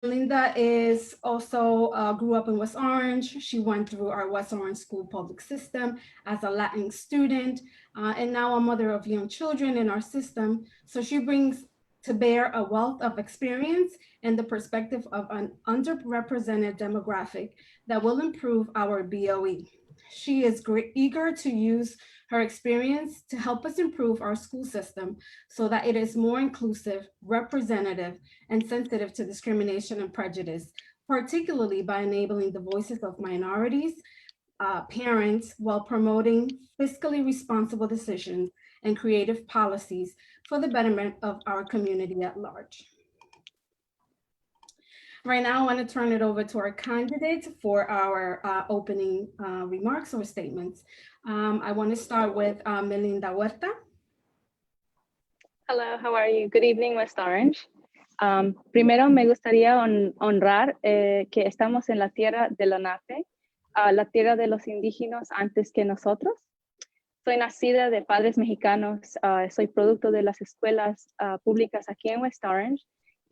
Melinda is also grew up in West Orange. She went through our West Orange school public system as a Latin student, and now a mother of young children in our system. So she brings to bear a wealth of experience and the perspective of an underrepresented demographic that will improve our BOE. She is eager to use her experience to help us improve our school system so that it is more inclusive, representative, and sensitive to discrimination and prejudice, particularly by enabling the voices of minorities, parents, while promoting fiscally responsible decisions and creative policies for the betterment of our community at large. Right now, I want to turn it over to our candidates for our opening remarks or statements. I want to start with Melinda Huerta. Hello, how are you? Good evening, West Orange. Primero me gustaría honrar que estamos en la tierra de Lenape, la tierra de los indígenas antes que nosotros. Soy nacida de padres mexicanos, soy producto de las escuelas públicas aquí en West Orange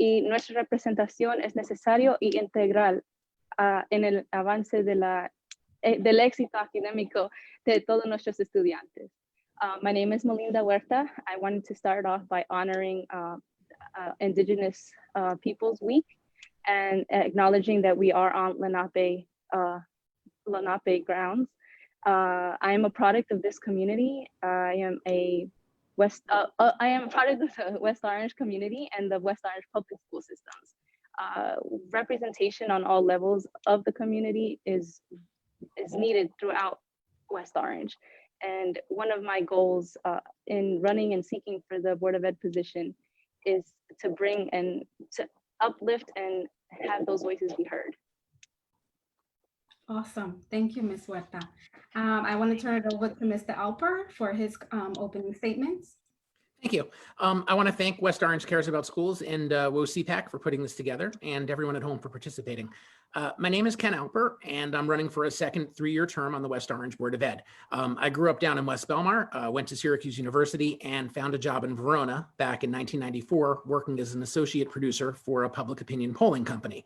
y nuestra representación es necesario y integral en el avance del éxito académico de todos nuestros estudiantes. My name is Melinda Huerta. I wanted to start off by honoring Indigenous Peoples Week and acknowledging that we are on Lenape grounds. I am a product of this community. I am a product of the West Orange community and the West Orange public school systems. Representation on all levels of the community is needed throughout West Orange. And one of my goals in running and seeking for the Board of Ed position is to bring and to uplift and have those voices be heard. Awesome. Thank you, Ms. Huerta. I want to turn it over to Mr. Alper for his opening statements. Thank you. I want to thank West Orange Cares About Schools and WOCAS for putting this together and everyone at home for participating. My name is Ken Alper, and I'm running for a second 3-year term on the West Orange Board of Ed. I grew up down in West Belmar, went to Syracuse University, and found a job in Verona back in 1994, working as an associate producer for a public opinion polling company.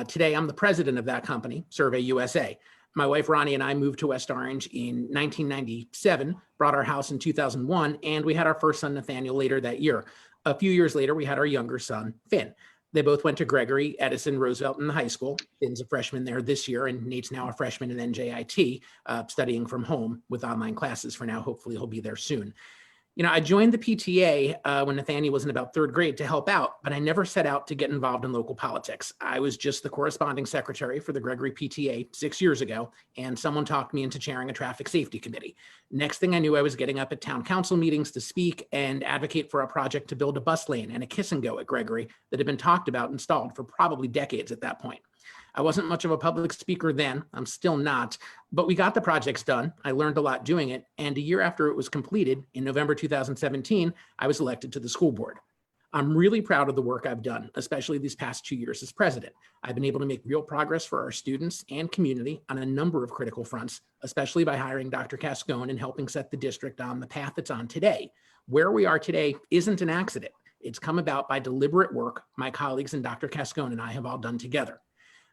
Today, I'm the president of that company, Survey USA. My wife, Ronnie, and I moved to West Orange in 1997, brought our house in 2001, and we had our first son, Nathaniel, later that year. A few years later, we had our younger son, Finn. They both went to Gregory, Edison, Roosevelt in the high school. Finn's a freshman there this year, and Nate's now a freshman in NJIT, studying from home with online classes for now. Hopefully he'll be there soon. You know, I joined the PTA when Nathaniel was in about 3rd grade to help out, but I never set out to get involved in local politics. I was just the corresponding secretary for the Gregory PTA 6 years ago, and someone talked me into chairing a traffic safety committee. Next thing I knew, I was getting up at town council meetings to speak and advocate for a project to build a bus lane and a kiss and go at Gregory that had been talked about and stalled for probably decades at that point. I wasn't much of a public speaker then, I'm still not, but we got the projects done. I learned a lot doing it, and a year after it was completed, in November 2017, I was elected to the school board. I'm really proud of the work I've done, especially these past 2 years as president. I've been able to make real progress for our students and community on a number of critical fronts, especially by hiring Dr. Cascone and helping set the district on the path it's on today. Where we are today isn't an accident. It's come about by deliberate work my colleagues and Dr. Cascone and I have all done together.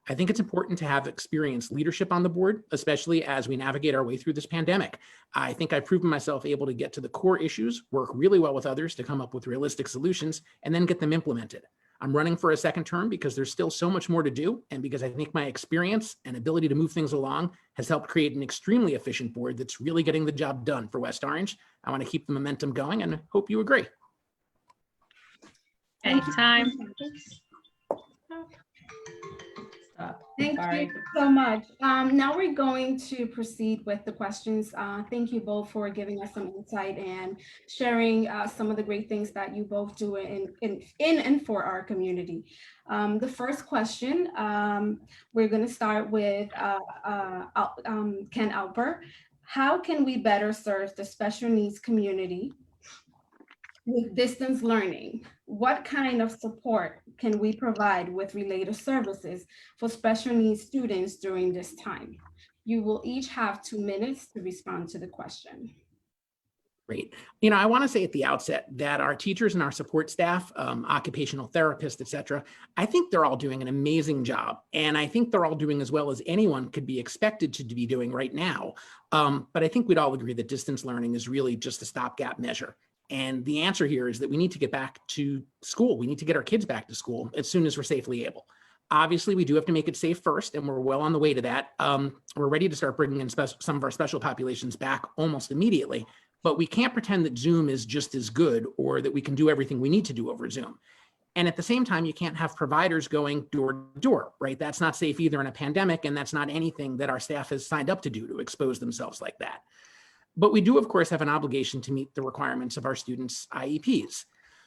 I think it's important to have experienced leadership on the board, especially as we navigate our way through this pandemic. I think I've proven myself able to get to the core issues, work really well with others to come up with realistic solutions, and then get them implemented. I'm running for a second term because there's still so much more to do, and because I think my experience and ability to move things along has helped create an extremely efficient board that's really getting the job done for West Orange. I want to keep the momentum going and hope you agree. Anytime. Thank you so much. Now we're going to proceed with the questions. Thank you both for giving us some insight and sharing some of the great things that you both do in and for our community. The first question, we're going to start with Ken Alper. How can we better serve the special needs community with distance learning? What kind of support can we provide with related services for special needs students during this time? You will each have 2 minutes to respond to the question. Great. You know, I want to say at the outset that our teachers and our support staff, occupational therapists, et cetera, I think they're all doing an amazing job. And I think they're all doing as well as anyone could be expected to be doing right now. But I think we'd all agree that distance learning is really just a stopgap measure. And the answer here is that we need to get back to school. We need to get our kids back to school as soon as we're safely able. Obviously, we do have to make it safe first, and we're well on the way to that. We're ready to start bringing in some of our special populations back almost immediately, but we can't pretend that Zoom is just as good or that we can do everything we need to do over Zoom. And at the same time, you can't have providers going door to door, right? That's not safe either in a pandemic, and that's not anything that our staff has signed up to do, to expose themselves like that. But we do, of course, have an obligation to meet the requirements of our students' IEPs.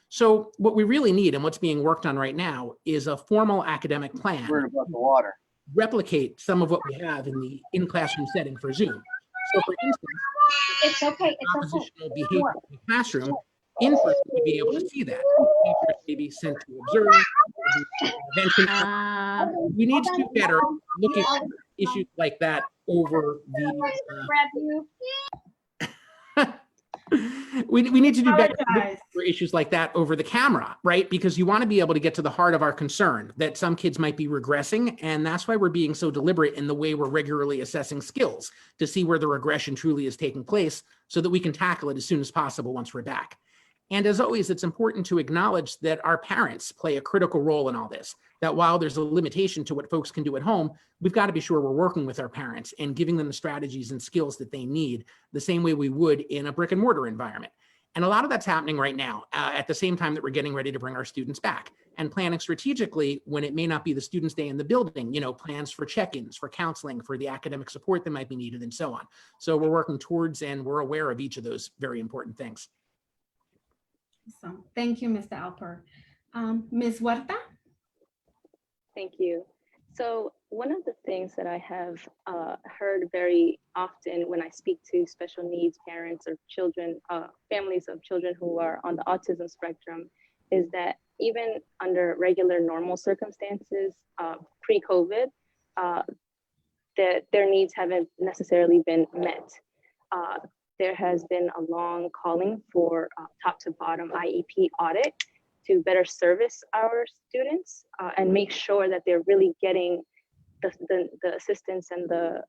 So what we really need and what's being worked on right now is a formal academic plan. Worried about the water. Replicate some of what we have in the in-classroom setting for Zoom. So for instance, It's okay. oppositional behavior in the classroom, in person, to be able to see that. Teachers may be sent to observe, intervention. We need to do better looking at issues like that over the we need to do better for issues like that over the camera, right? Because you want to be able to get to the heart of our concern that some kids might be regressing. And that's why we're being so deliberate in the way we're regularly assessing skills to see where the regression truly is taking place so that we can tackle it as soon as possible once we're back. And as always, it's important to acknowledge that our parents play a critical role in all this, that while there's a limitation to what folks can do at home, we've got to be sure we're working with our parents and giving them the strategies and skills that they need the same way we would in a brick and mortar environment. And a lot of that's happening right now at the same time that we're getting ready to bring our students back and planning strategically when it may not be the students' day in the building, you know, plans for check-ins, for counseling, for the academic support that might be needed and so on. So we're working towards and we're aware of each of those very important things. Awesome. Thank you, Mr. Alper. Ms. Huerta? Thank you. So one of the things that I have heard very often when I speak to special needs parents or children, families of children who are on the autism spectrum, is that even under regular normal circumstances, pre-COVID, that their needs haven't necessarily been met. There has been a long calling for top to bottom IEP audit to better service our students and make sure that they're really getting the assistance and the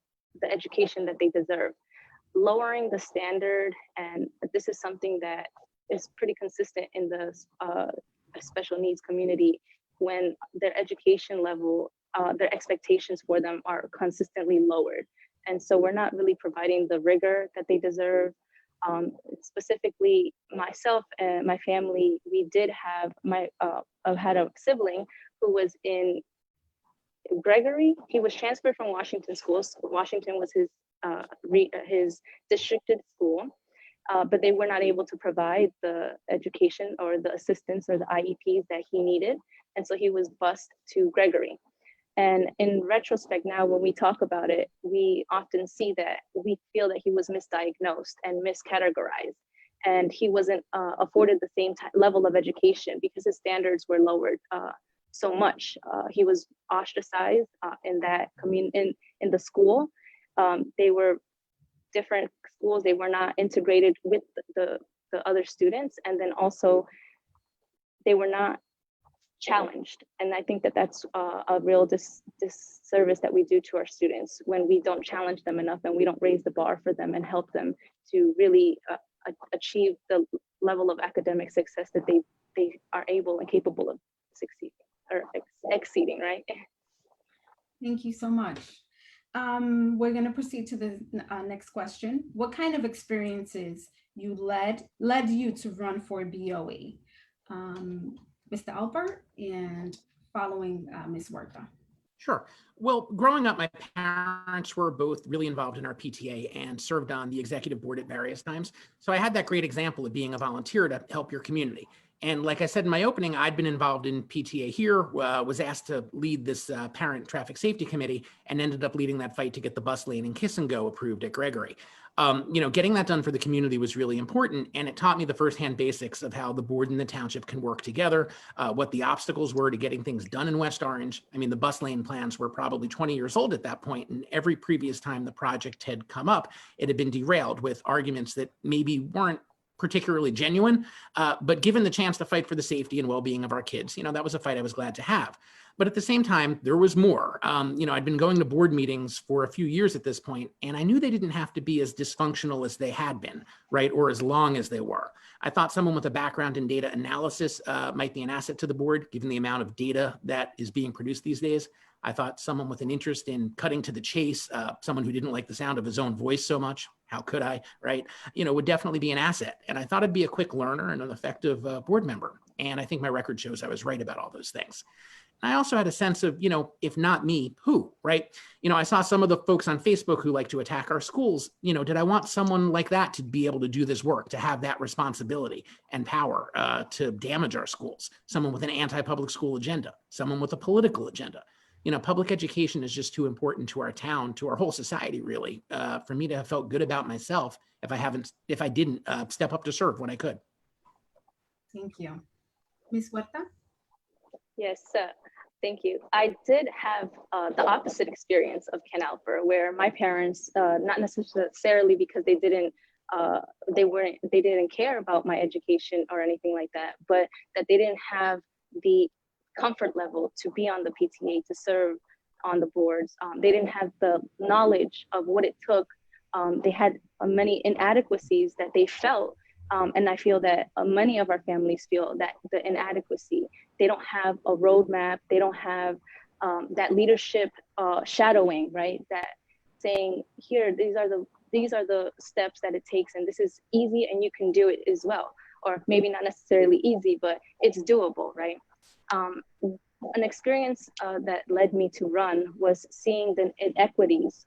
education that they deserve. Lowering the standard, and this is something that is pretty consistent in the special needs community, when their education level, their expectations for them are consistently lowered. And so we're not really providing the rigor that they deserve. Specifically, myself and my family, we did have had a sibling who was in Gregory. He was transferred from Washington schools. Washington was his districted school, but they were not able to provide the education or the assistance or the IEPs that he needed. And so he was bused to Gregory. And in retrospect now, when we talk about it, we often see that we feel that he was misdiagnosed and miscategorized, and he wasn't afforded the same level of education because his standards were lowered so much. He was ostracized in that in the school. They were different schools. They were not integrated with the other students, and then also they were not challenged. And I think that that's a real disservice that we do to our students when we don't challenge them enough and we don't raise the bar for them and help them to really achieve the level of academic success that they are able and capable of succeeding or exceeding, right? Thank you so much. We're going to proceed to the next question. What kind of experiences led you to run for BOE? Mr. Alper, and following Ms. Huerta. Sure. Well, growing up, my parents were both really involved in our PTA and served on the executive board at various times. So I had that great example of being a volunteer to help your community. And like I said in my opening, I'd been involved in PTA here, was asked to lead this parent traffic safety committee, and ended up leading that fight to get the bus lane and Kiss and Go approved at Gregory. You know, getting that done for the community was really important, and it taught me the firsthand basics of how the board and the township can work together, what the obstacles were to getting things done in West Orange. I mean, the bus lane plans were probably 20 years old at that point, and every previous time the project had come up, it had been derailed with arguments that maybe weren't particularly genuine, but given the chance to fight for the safety and well-being of our kids, that was a fight I was glad to have. But at the same time, there was more. I'd been going to board meetings for a few years at this point, and I knew they didn't have to be as dysfunctional as they had been, right? Or as long as they were. I thought someone with a background in data analysis might be an asset to the board, given the amount of data that is being produced these days. I thought someone with an interest in cutting to the chase, someone who didn't like the sound of his own voice so much, how could I, right? Would definitely be an asset. And I thought I'd be a quick learner and an effective board member. And I think my record shows I was right about all those things. I also had a sense of, if not me, who, right? I saw some of the folks on Facebook who like to attack our schools. Did I want someone like that to be able to do this work, to have that responsibility and power to damage our schools? Someone with an anti-public school agenda, someone with a political agenda. Public education is just too important to our town, to our whole society, really, for me to have felt good about myself if I didn't step up to serve when I could. Thank you. Ms. Huerta? Yes, thank you. I did have the opposite experience of Ken Alper, where my parents, not necessarily because they didn't care about my education or anything like that, but that they didn't have the comfort level to be on the PTA, to serve on the boards. They didn't have the knowledge of what it took. They had many inadequacies that they felt. And I feel that many of our families feel that the inadequacy, they don't have a roadmap, they don't have that leadership shadowing, right? That saying, here, these are the steps that it takes, and this is easy and you can do it as well. Or maybe not necessarily easy, but it's doable, right? An experience that led me to run was seeing the inequities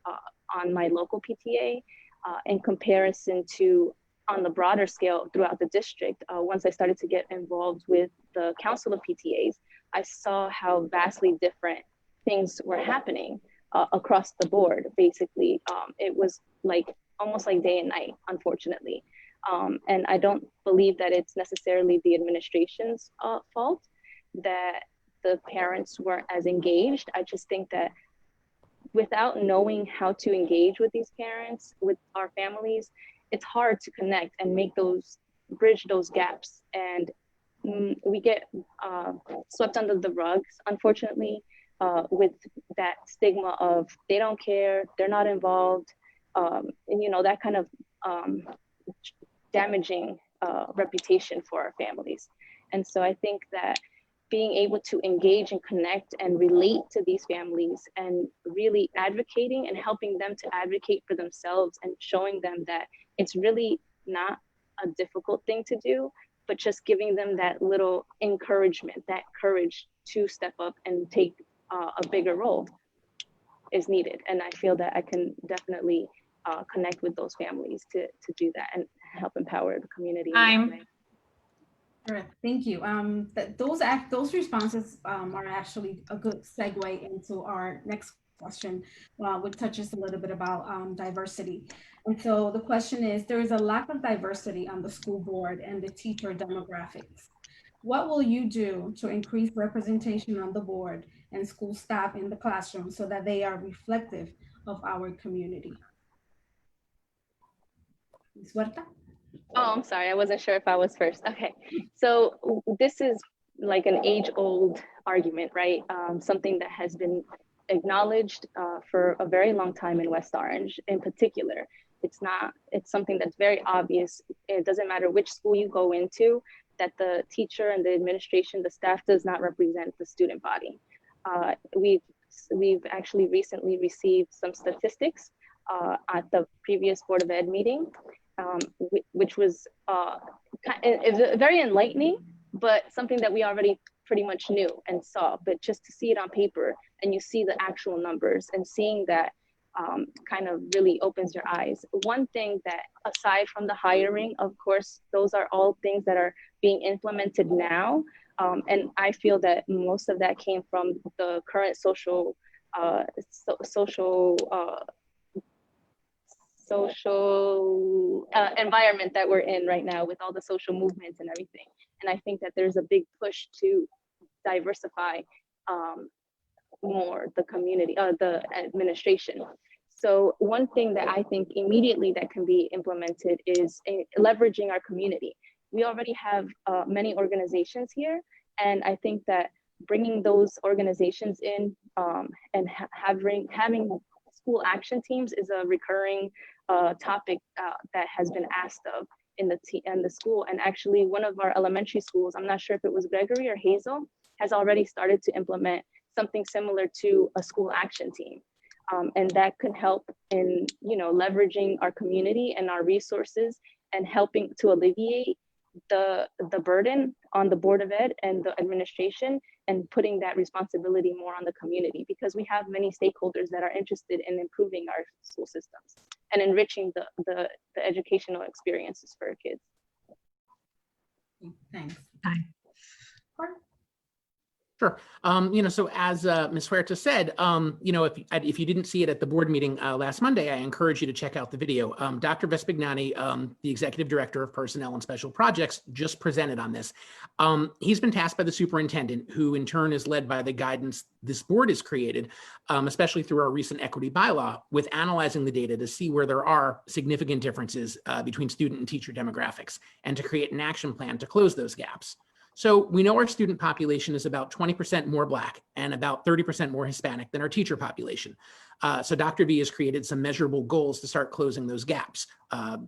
on my local PTA in comparison to on the broader scale throughout the district. Once I started to get involved with the Council of PTAs, I saw how vastly different things were happening across the board. Basically, it was almost like day and night, unfortunately. And I don't believe that it's necessarily the administration's fault that the parents weren't as engaged. I just think that without knowing how to engage with these parents, with our families, it's hard to connect and bridge those gaps. And we get swept under the rugs, unfortunately, with that stigma of they don't care, they're not involved, and that kind of damaging reputation for our families. And so I think that being able to engage and connect and relate to these families and really advocating and helping them to advocate for themselves and showing them that it's really not a difficult thing to do, but just giving them that little encouragement, that courage to step up and take a bigger role is needed. And I feel that I can definitely connect with those families to do that and help empower the community. Correct. Thank you. Those responses are actually a good segue into our next question, which touches a little bit about diversity. And so the question is, there is a lack of diversity on the school board and the teacher demographics. What will you do to increase representation on the board and school staff in the classroom so that they are reflective of our community? Ms. Huerta? Oh, I'm sorry. I wasn't sure if I was first. Okay. So this is like an age-old argument, right? Something that has been acknowledged for a very long time in West Orange in particular. It's something that's very obvious. It doesn't matter which school you go into, that the teacher and the administration, the staff does not represent the student body. We've actually recently received some statistics at the previous Board of Ed meeting, which was very enlightening, but something that we already pretty much knew and saw, but just to see it on paper and you see the actual numbers and seeing that kind of really opens your eyes. One thing that, aside from the hiring, of course, those are all things that are being implemented now. And I feel that most of that came from the current social environment that we're in right now with all the social movements and everything. And I think that there's a big push to diversify more the community, the administration. So one thing that I think immediately that can be implemented is leveraging our community. We already have many organizations here, and I think that bringing those organizations in and having school action teams is a recurring topic that has been asked of in the school. And actually one of our elementary schools, I'm not sure if it was Gregory or Hazel, has already started to implement something similar to a school action team. And that can help in, leveraging our community and our resources and helping to alleviate the burden on the Board of Ed and the administration, and putting that responsibility more on the community, because we have many stakeholders that are interested in improving our school systems and enriching the educational experiences for our kids. Thanks. Hi. Sure. So as Ms. Huerta said, if you didn't see it at the board meeting last Monday, I encourage you to check out the video. Dr. Vespignani, the Executive Director of Personnel and Special Projects, just presented on this. He's been tasked by the superintendent, who in turn is led by the guidance this board has created, especially through our recent equity bylaw, with analyzing the data to see where there are significant differences between student and teacher demographics, and to create an action plan to close those gaps. So we know our student population is about 20% more Black and about 30% more Hispanic than our teacher population. So Dr. V has created some measurable goals to start closing those gaps.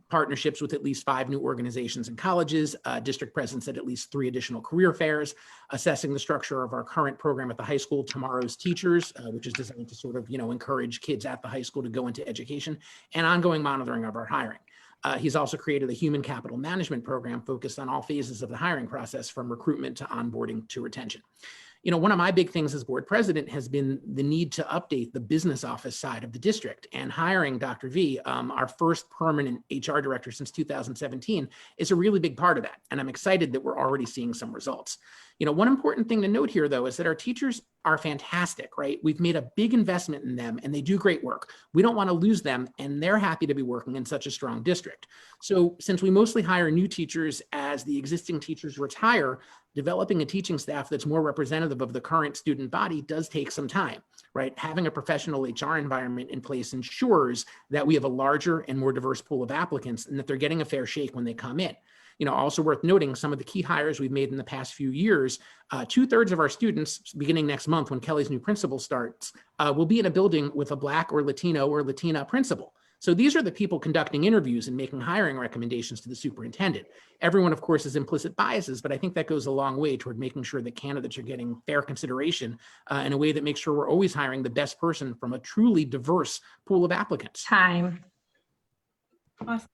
Partnerships with at least 5 new organizations and colleges, district presence at least 3 additional career fairs, assessing the structure of our current program at the high school, Tomorrow's Teachers, which is designed to sort of, encourage kids at the high school to go into education, and ongoing monitoring of our hiring. He's also created a human capital management program focused on all phases of the hiring process, from recruitment to onboarding to retention. One of my big things as board president has been the need to update the business office side of the district, and hiring Dr. V, our first permanent HR director since 2017, is a really big part of that. And I'm excited that we're already seeing some results. One important thing to note here, though, is that our teachers are fantastic, right? We've made a big investment in them and they do great work. We don't want to lose them, and they're happy to be working in such a strong district. So since we mostly hire new teachers as the existing teachers retire, developing a teaching staff that's more representative of the current student body does take some time, right? Having a professional HR environment in place ensures that we have a larger and more diverse pool of applicants, and that they're getting a fair shake when they come in. Also worth noting, some of the key hires we've made in the past few years, 2/3 of our students, beginning next month when Kelly's new principal starts, will be in a building with a Black or Latino or Latina principal. So these are the people conducting interviews and making hiring recommendations to the superintendent. Everyone, of course, has implicit biases, but I think that goes a long way toward making sure that candidates are getting fair consideration in a way that makes sure we're always hiring the best person from a truly diverse pool of applicants. Time. Awesome.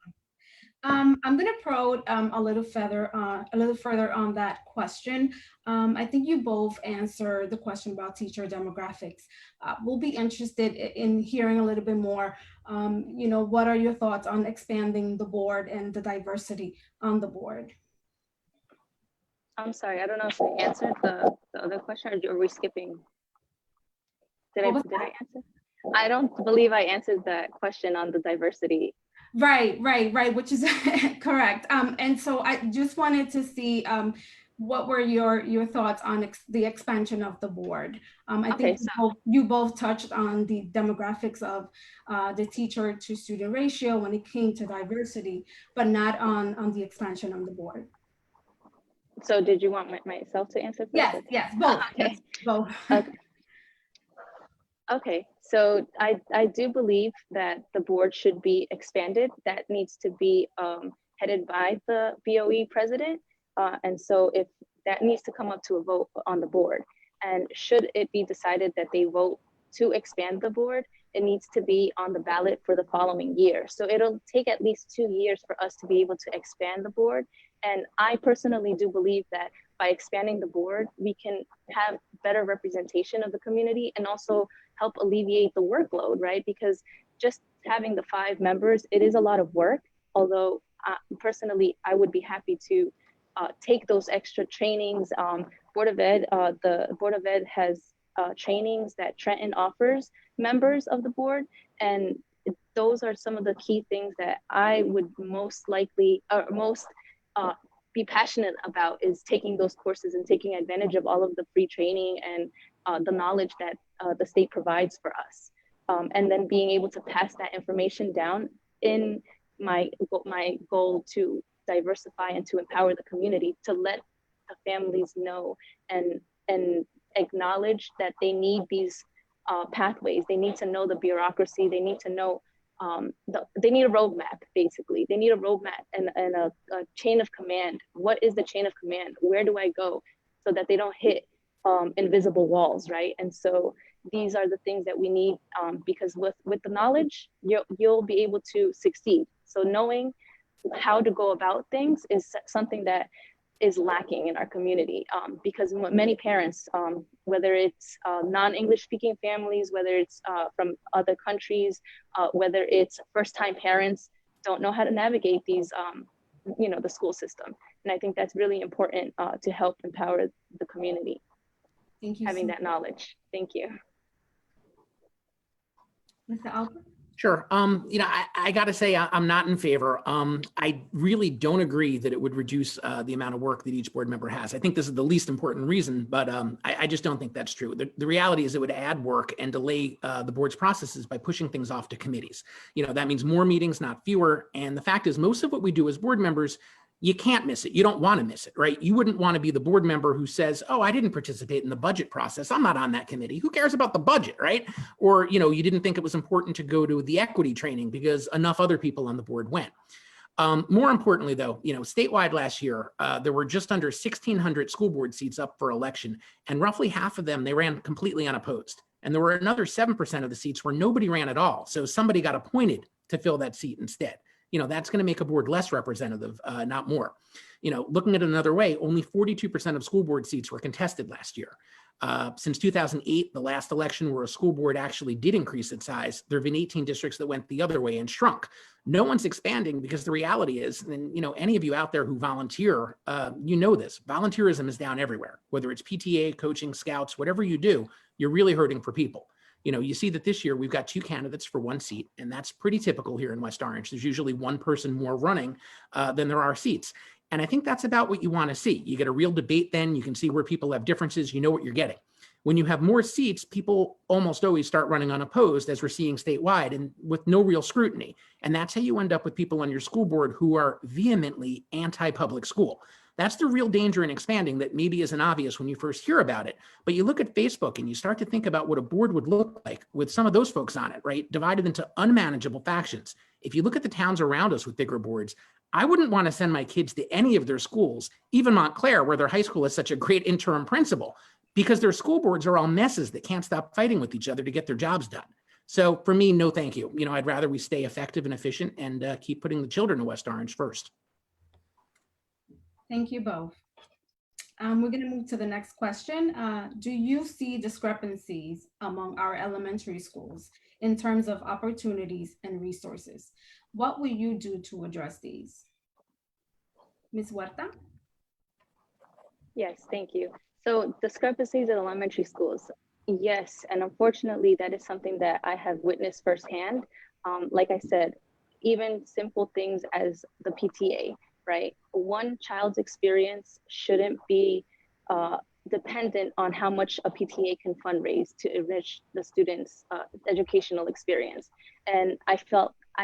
I'm going to probe a little further on that question. I think you both answered the question about teacher demographics. We'll be interested in hearing a little bit more. What are your thoughts on expanding the board and the diversity on the board? I'm sorry, I don't know if I answered the other question, or are we skipping? Did I answer? I don't believe I answered that question on the diversity. Right, which is correct. And so I just wanted to see what were your thoughts on the expansion of the board? I think you both touched on the demographics of the teacher to student ratio when it came to diversity, but not on the expansion of the board. So did you want myself to answer first? Yes, both. Okay. Yes, both. Okay, so I do believe that the board should be expanded. That needs to be headed by the BOE president. And so if that needs to come up to a vote on the board, and should it be decided that they vote to expand the board, it needs to be on the ballot for the following year. So it'll take at least 2 years for us to be able to expand the board. And I personally do believe that by expanding the board, we can have better representation of the community and also help alleviate the workload, right? Because just having the 5 members, it is a lot of work. Although personally, I would be happy to take those extra trainings. Board of Ed, the Board of Ed has trainings that Trenton offers members of the board. And those are some of the key things that I would most likely, or most be passionate about, is taking those courses and taking advantage of all of the free training and the knowledge that the state provides for us. and then being able to pass that information down in my goal to diversify and to empower the community, to let the families know and acknowledge that they need these pathways. They need to know the bureaucracy. They need to know they need a roadmap, basically. They need a roadmap and a chain of command. What is the chain of command? Where do I go? So that they don't hit invisible walls, right? And so these are the things that we need, because with the knowledge, you'll be able to succeed. So knowing how to go about things is something that is lacking in our community, because many parents, whether it's non-English speaking families, whether it's from other countries, whether it's first-time parents, don't know how to navigate these, the school system. And I think that's really important to help empower the community. Thank you. Having that knowledge. Thank you. Mr. Alper? Sure. I got to say, I'm not in favor. I really don't agree that it would reduce the amount of work that each board member has. I think this is the least important reason, but I just don't think that's true. The reality is it would add work and delay the board's processes by pushing things off to committees. That means more meetings, not fewer. And the fact is, most of what we do as board members, you can't miss it. You don't want to miss it, right? You wouldn't want to be the board member who says, oh, I didn't participate in the budget process. I'm not on that committee. Who cares about the budget, right? Or, you didn't think it was important to go to the equity training because enough other people on the board went. More importantly, though, statewide last year, there were just under 1,600 school board seats up for election, and roughly half of them, they ran completely unopposed. And there were another 7% of the seats where nobody ran at all. So somebody got appointed to fill that seat instead. That's going to make a board less representative, not more. Looking at it another way, only 42% of school board seats were contested last year. Since 2008, the last election where a school board actually did increase its size, there have been 18 districts that went the other way and shrunk. No one's expanding because the reality is, and any of you out there who volunteer, this, volunteerism is down everywhere, whether it's PTA, coaching, scouts, whatever you do, you're really hurting for people. You see that this year we've got 2 candidates for 1 seat, and that's pretty typical here in West Orange. There's usually 1 person more running than there are seats. And I think that's about what you want to see. You get a real debate then, you can see where people have differences, you know what you're getting. When you have more seats, people almost always start running unopposed, as we're seeing statewide, and with no real scrutiny. And that's how you end up with people on your school board who are vehemently anti-public school. That's the real danger in expanding that maybe isn't obvious when you first hear about it. But you look at Facebook and you start to think about what a board would look like with some of those folks on it, right? Divided into unmanageable factions. If you look at the towns around us with bigger boards, I wouldn't want to send my kids to any of their schools, even Montclair, where their high school is such a great interim principal, because their school boards are all messes that can't stop fighting with each other to get their jobs done. So for me, no thank you. I'd rather we stay effective and efficient and keep putting the children of West Orange first. Thank you both. We're going to move to the next question. Do you see discrepancies among our elementary schools in terms of opportunities and resources? What will you do to address these? Ms. Huerta? Yes, thank you. So discrepancies in elementary schools. Yes, and unfortunately, that is something that I have witnessed firsthand. Like I said, even simple things as the PTA, right? One child's experience shouldn't be dependent on how much a PTA can fundraise to enrich the students' educational experience. And I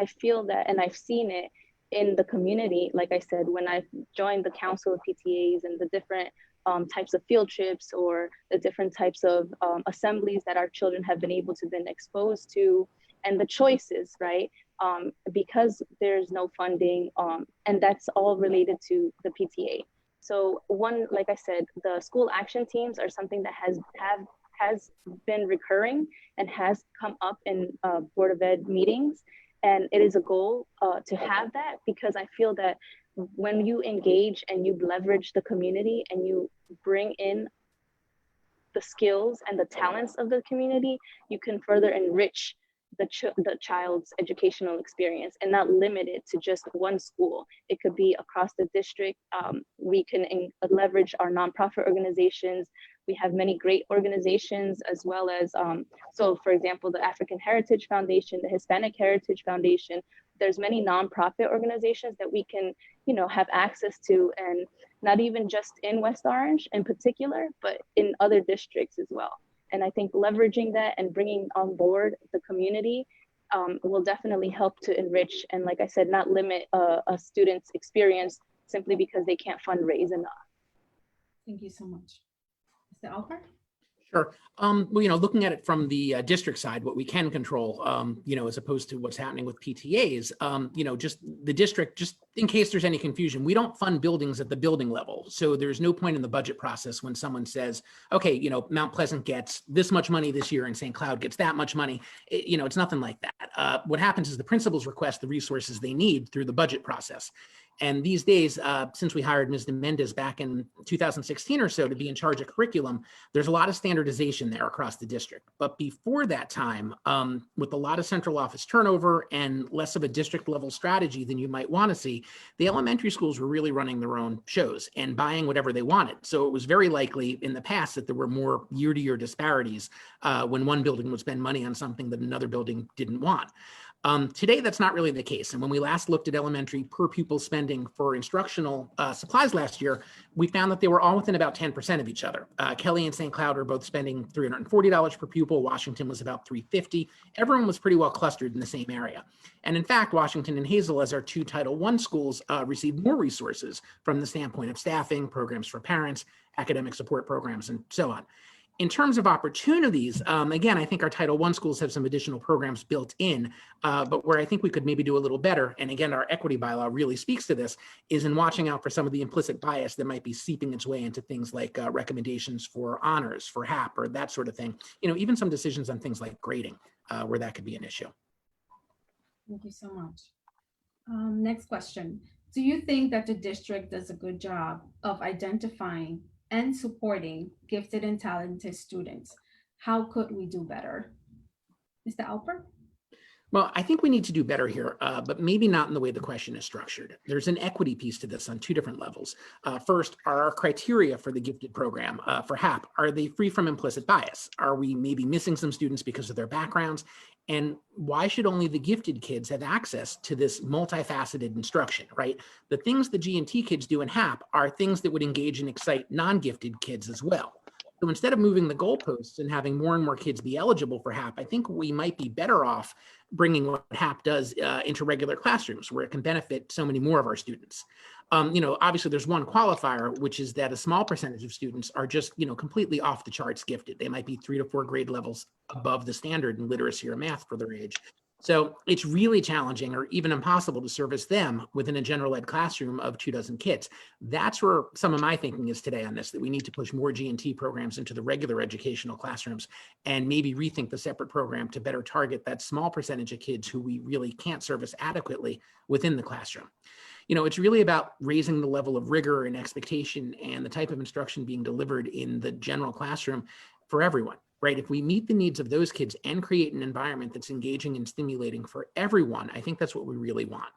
feel that, and I've seen it in the community, like I said, when I've joined the council of PTAs and the different types of field trips or the different types of assemblies that our children have been able to been exposed to, and the choices, right? Because there's no funding, and that's all related to the PTA. So one, like I said, the school action teams are something that has been recurring and has come up in Board of Ed meetings. And it is a goal to have that, because I feel that when you engage and you leverage the community and you bring in the skills and the talents of the community, you can further enrich the child's educational experience and not limit it to just one school. It could be across the district. We can leverage our nonprofit organizations. We have many great organizations, as well as, so for example, the African Heritage Foundation, the Hispanic Heritage Foundation. There's many nonprofit organizations that we can, have access to, and not even just in West Orange in particular, but in other districts as well. And I think leveraging that and bringing on board the community will definitely help to enrich and, like I said, not limit a student's experience simply because they can't fundraise enough. Thank you so much. Mr. Alper? Sure. Well, looking at it from the district side, what we can control, as opposed to what's happening with PTAs, just the district, just in case there's any confusion, we don't fund buildings at the building level. So there's no point in the budget process when someone says, okay, Mount Pleasant gets this much money this year and St. Cloud gets that much money. It's nothing like that. What happens is the principals request the resources they need through the budget process. And these days, since we hired Ms. Mendez back in 2016 or so to be in charge of curriculum, there's a lot of standardization there across the district. But before that time, with a lot of central office turnover and less of a district level strategy than you might want to see, the elementary schools were really running their own shows and buying whatever they wanted. So it was very likely in the past that there were more year-to-year disparities when one building would spend money on something that another building didn't want. Today, that's not really the case. And when we last looked at elementary per pupil spending for instructional supplies last year, we found that they were all within about 10% of each other. Kelly and St. Cloud are both spending $340 per pupil. Washington was about $350. Everyone was pretty well clustered in the same area. And in fact, Washington and Hazel, as our two Title I schools, received more resources from the standpoint of staffing, programs for parents, academic support programs, and so on. In terms of opportunities, again, I think our Title I schools have some additional programs built in, but where I think we could maybe do a little better, and again, our equity bylaw really speaks to this, is in watching out for some of the implicit bias that might be seeping its way into things like recommendations for honors, for HAP, or that sort of thing. Even some decisions on things like grading, where that could be an issue. Thank you so much. Next question. Do you think that the district does a good job of identifying and supporting gifted and talented students? How could we do better? Mr. Alper? Well, I think we need to do better here, but maybe not in the way the question is structured. There's an equity piece to this on two different levels. First, are our criteria for the gifted program for HAP, are they free from implicit bias? Are we maybe missing some students because of their backgrounds? And why should only the gifted kids have access to this multifaceted instruction, right? The things the G&T kids do in HAP are things that would engage and excite non-gifted kids as well. So instead of moving the goalposts and having more and more kids be eligible for HAP, I think we might be better off bringing what HAP does into regular classrooms where it can benefit so many more of our students. Obviously there's one qualifier, which is that a small percentage of students are just, completely off the charts gifted. They might be 3 to 4 grade levels above the standard in literacy or math for their age. So it's really challenging or even impossible to service them within a general ed classroom of 24 kids. That's where some of my thinking is today on this, that we need to push more G&T programs into the regular educational classrooms and maybe rethink the separate program to better target that small percentage of kids who we really can't service adequately within the classroom. It's really about raising the level of rigor and expectation and the type of instruction being delivered in the general classroom for everyone. Right? If we meet the needs of those kids and create an environment that's engaging and stimulating for everyone, I think that's what we really want.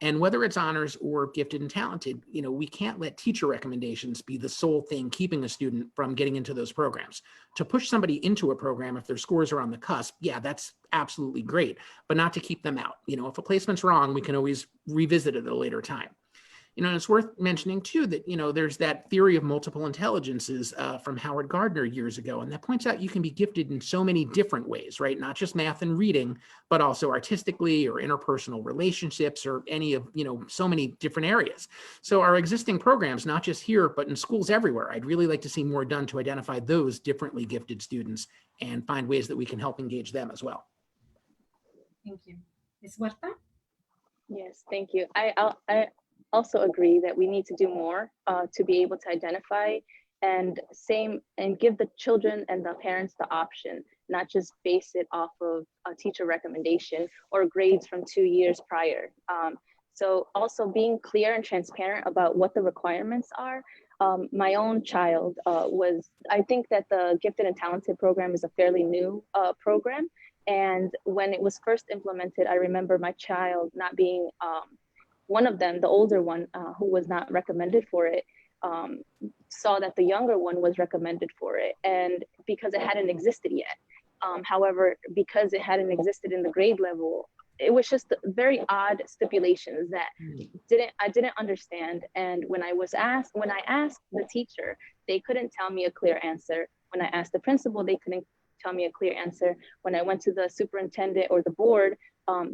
And whether it's honors or gifted and talented, we can't let teacher recommendations be the sole thing keeping a student from getting into those programs. To push somebody into a program if their scores are on the cusp, yeah, that's absolutely great, but not to keep them out. If a placement's wrong, we can always revisit it at a later time. And it's worth mentioning too that, there's that theory of multiple intelligences from Howard Gardner years ago. And that points out you can be gifted in so many different ways, right? Not just math and reading, but also artistically or interpersonal relationships or any of, so many different areas. So our existing programs, not just here, but in schools everywhere, I'd really like to see more done to identify those differently gifted students and find ways that we can help engage them as well. Thank you. Ms. Huerta? Yes, thank you. I also agree that we need to do more to be able to identify and give the children and the parents the option, not just base it off of a teacher recommendation or grades from 2 years prior. So also being clear and transparent about what the requirements are. My own child I think that the Gifted and Talented program is a fairly new program. And when it was first implemented, I remember my child not being one of them, the older one who was not recommended for it, saw that the younger one was recommended for it, and because it hadn't existed yet. However, because it hadn't existed in the grade level, it was just very odd stipulations that I didn't understand. And when I asked the teacher, they couldn't tell me a clear answer. When I asked the principal, they couldn't tell me a clear answer. When I went to the superintendent or the board,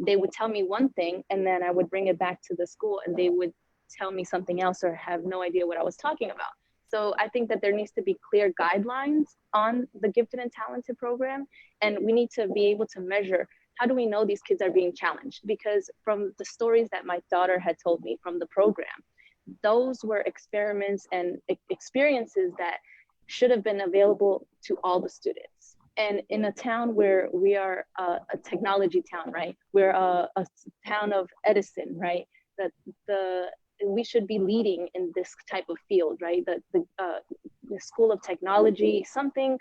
they would tell me one thing, and then I would bring it back to the school and they would tell me something else or have no idea what I was talking about. So I think that there needs to be clear guidelines on the gifted and talented program. And we need to be able to measure, how do we know these kids are being challenged? Because from the stories that my daughter had told me from the program, those were experiments and experiences that should have been available to all the students. And in a town where we are a technology town, right? We're a town of Edison, right? That we should be leading in this type of field, right? The School of Technology, something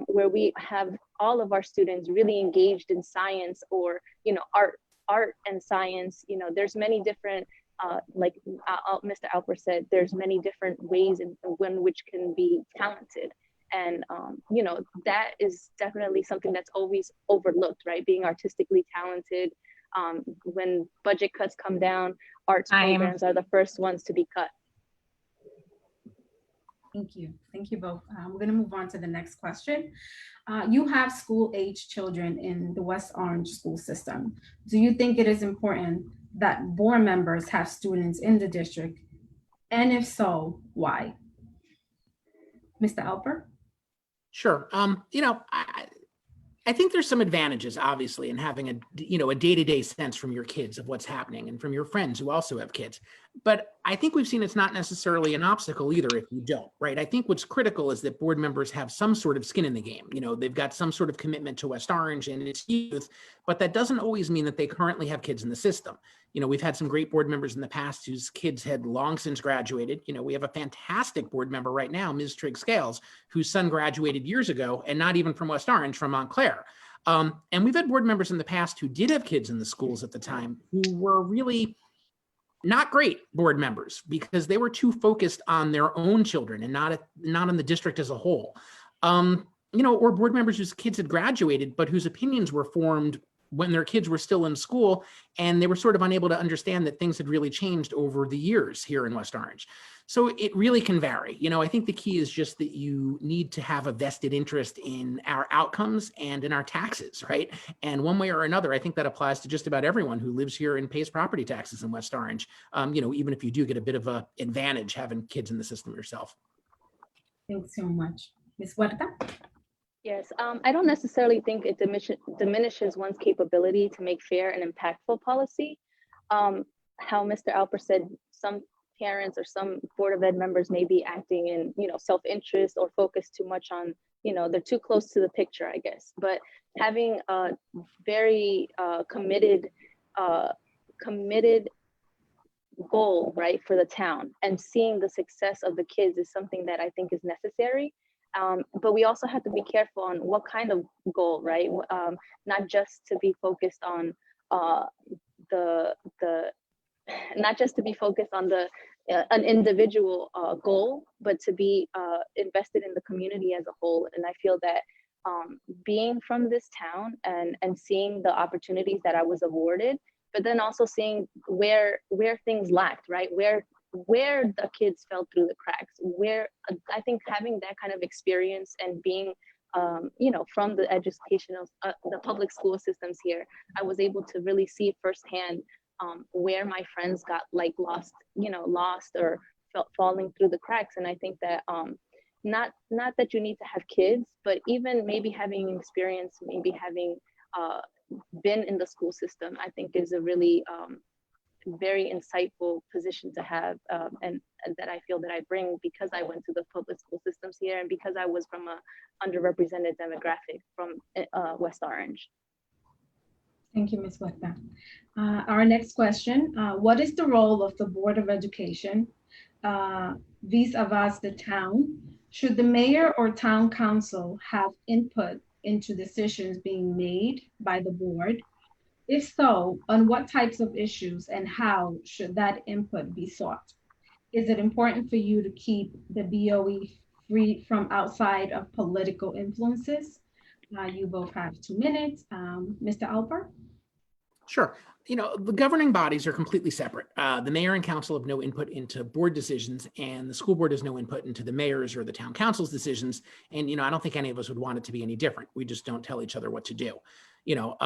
where we have all of our students really engaged in science, or, you know, art and science. You know, there's many different, like Mr. Alper said, there's many different ways in which can be talented. And, you know, that is definitely something that's always overlooked, right? Being artistically talented. When budget cuts come down, arts programs are the first ones to be cut. Thank you. Thank you both. We're going to move on to the next question. You have school-age children in the West Orange school system. Do you think it is important that board members have students in the district? And if so, why? Mr. Alper? Sure. You know, I think there's some advantages, obviously, in having a day-to-day sense from your kids of what's happening and from your friends who also have kids. But I think we've seen it's not necessarily an obstacle either if you don't, right? I think what's critical is that board members have some sort of skin in the game. You know, they've got some sort of commitment to West Orange and its youth, but that doesn't always mean that they currently have kids in the system. You know, we've had some great board members in the past whose kids had long since graduated. You know, we have a fantastic board member right now, Ms. Trigg Scales, whose son graduated years ago, and not even from West Orange, from Montclair. And we've had board members in the past who did have kids in the schools at the time who were really not great board members because they were too focused on their own children and not on the district as a whole. You know, or board members whose kids had graduated, but whose opinions were formed when their kids were still in school, and they were sort of unable to understand that things had really changed over the years here in West Orange. So it really can vary. You know, I think the key is just that you need to have a vested interest in our outcomes and in our taxes, right? And one way or another, I think that applies to just about everyone who lives here and pays property taxes in West Orange, you know, even if you do get a bit of an advantage having kids in the system yourself. Thanks so much. Ms. Huerta? Yes, I don't necessarily think it diminishes one's capability to make fair and impactful policy. How Mr. Alper said, some parents or some Board of Ed members may be acting in, you know, self-interest or focus too much on, you know, they're too close to the picture, I guess. But having a very committed goal, right, for the town and seeing the success of the kids is something that I think is necessary. But we also have to be careful on what kind of goal, right? Not just to be focused on an individual goal, but to be invested in the community as a whole. And I feel that being from this town and seeing the opportunities that I was awarded, but then also seeing where things lacked, right? Where the kids fell through the cracks, where I think having that kind of experience and being, you know, from the educational, the public school systems here, I was able to really see firsthand where my friends got like lost or falling through the cracks. And I think that not that you need to have kids, but even maybe having experience, maybe having been in the school system, I think is a really very insightful position to have, and that I feel that I bring because I went to the public school systems here and because I was from a underrepresented demographic from West Orange. Thank you, Ms. Huerta. Our next question, what is the role of the Board of Education vis-a-vis the town? Should the mayor or town council have input into decisions being made by the board? If so, on what types of issues and how should that input be sought? Is it important for you to keep the BOE free from outside of political influences? You both have 2 minutes. Mr. Alper? Sure. You know, the governing bodies are completely separate. The mayor and council have no input into board decisions, and the school board has no input into the mayor's or the town council's decisions. And, you know, I don't think any of us would want it to be any different. We just don't tell each other what to do. You know,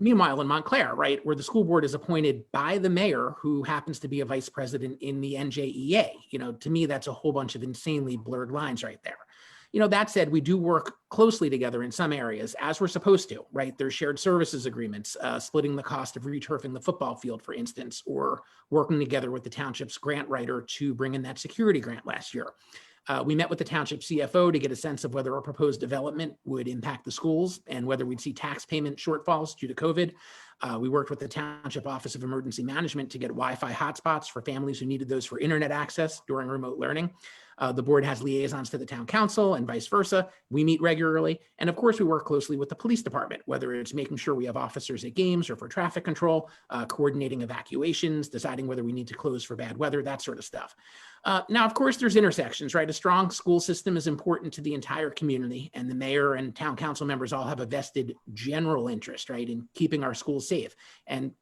meanwhile in Montclair, right, where the school board is appointed by the mayor, who happens to be a vice president in the NJEA, you know, to me, that's a whole bunch of insanely blurred lines right there. You know, that said, we do work closely together in some areas, as we're supposed to, right? There's shared services agreements, splitting the cost of returfing the football field, for instance, or working together with the township's grant writer to bring in that security grant last year. We met with the township CFO to get a sense of whether a proposed development would impact the schools and whether we'd see tax payment shortfalls due to COVID. We worked with the Township Office of Emergency Management to get Wi-Fi hotspots for families who needed those for internet access during remote learning. The board has liaisons to the town council and vice versa. We meet regularly. And of course, we work closely with the police department, whether it's making sure we have officers at games or for traffic control, coordinating evacuations, deciding whether we need to close for bad weather, that sort of stuff. Now, of course, there's intersections, right? A strong school system is important to the entire community, and the mayor and town council members all have a vested general interest, right, in keeping our schools safe and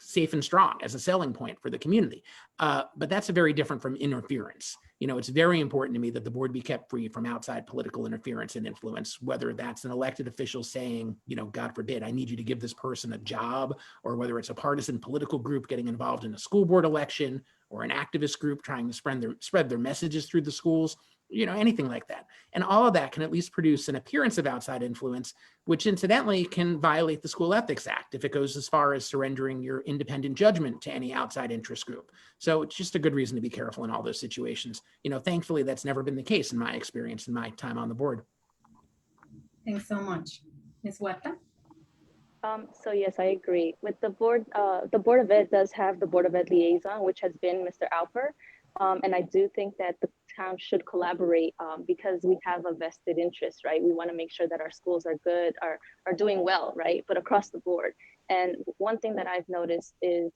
strong as a selling point for the community. But that's very different from interference. You know, it's very important to me that the board be kept free from outside political interference and influence, whether that's an elected official saying, you know, God forbid, I need you to give this person a job, or whether it's a partisan political group getting involved in a school board election, or an activist group trying to spread their messages through the schools, you know, anything like that. And all of that can at least produce an appearance of outside influence, which incidentally can violate the School Ethics Act if it goes as far as surrendering your independent judgment to any outside interest group. So it's just a good reason to be careful in all those situations. You know, thankfully, that's never been the case in my experience in my time on the board. Thanks so much. Ms. Huerta? So yes, I agree. With the Board of Ed does have the Board of Ed liaison, which has been Mr. Alper. And I do think that the town should collaborate because we have a vested interest, right? We want to make sure that our schools are good, are doing well, right? But across the board. And one thing that I've noticed is,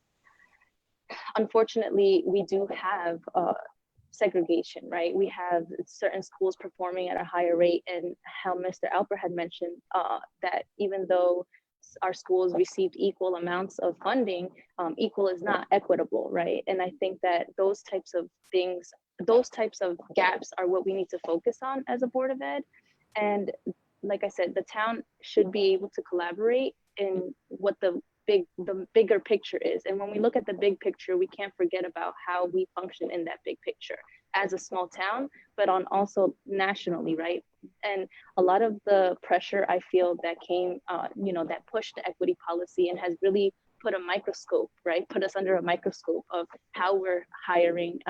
unfortunately, we do have segregation, right? We have certain schools performing at a higher rate, and how Mr. Alper had mentioned that even though our schools received equal amounts of funding, equal is not equitable, right? And I think that those types of things, those types of gaps are what we need to focus on as a Board of Ed. And like I said, the town should be able to collaborate in what the bigger picture is. And when we look at the big picture, we can't forget about how we function in that big picture as a small town, but on also nationally, right? And a lot of the pressure I feel that came, you know, that pushed the equity policy and has really put a microscope, right? Put us under a microscope of how we're hiring.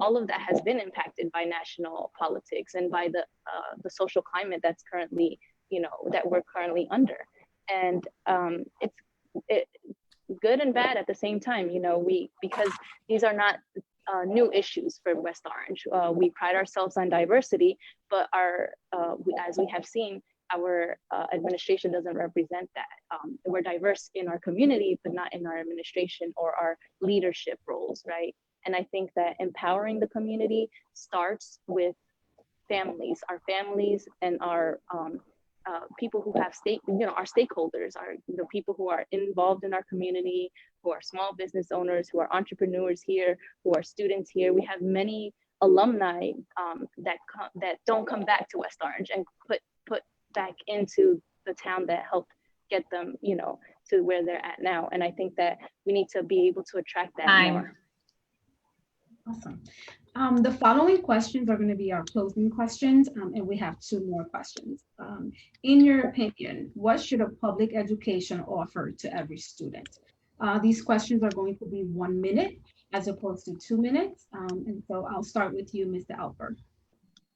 All of that has been impacted by national politics and by the social climate that's currently, you know, that we're currently under. And it's good and bad at the same time, you know, because these are not new issues for West Orange. We pride ourselves on diversity, but as we have seen, our administration doesn't represent that. We're diverse in our community, but not in our administration or our leadership roles, right? And I think that empowering the community starts with families, our families and our people who have our stakeholders, are the people who are involved in our community, who are small business owners, who are entrepreneurs here, who are students here. We have many alumni that don't come back to West Orange and put back into the town that helped get them, you know, to where they're at now. And I think that we need to be able to attract that more. Awesome. The following questions are going to be our closing questions, and we have 2 more questions. In your opinion, what should a public education offer to every student? These questions are going to be 1 minute as opposed to 2 minutes. And so I'll start with you, Mr. Alper.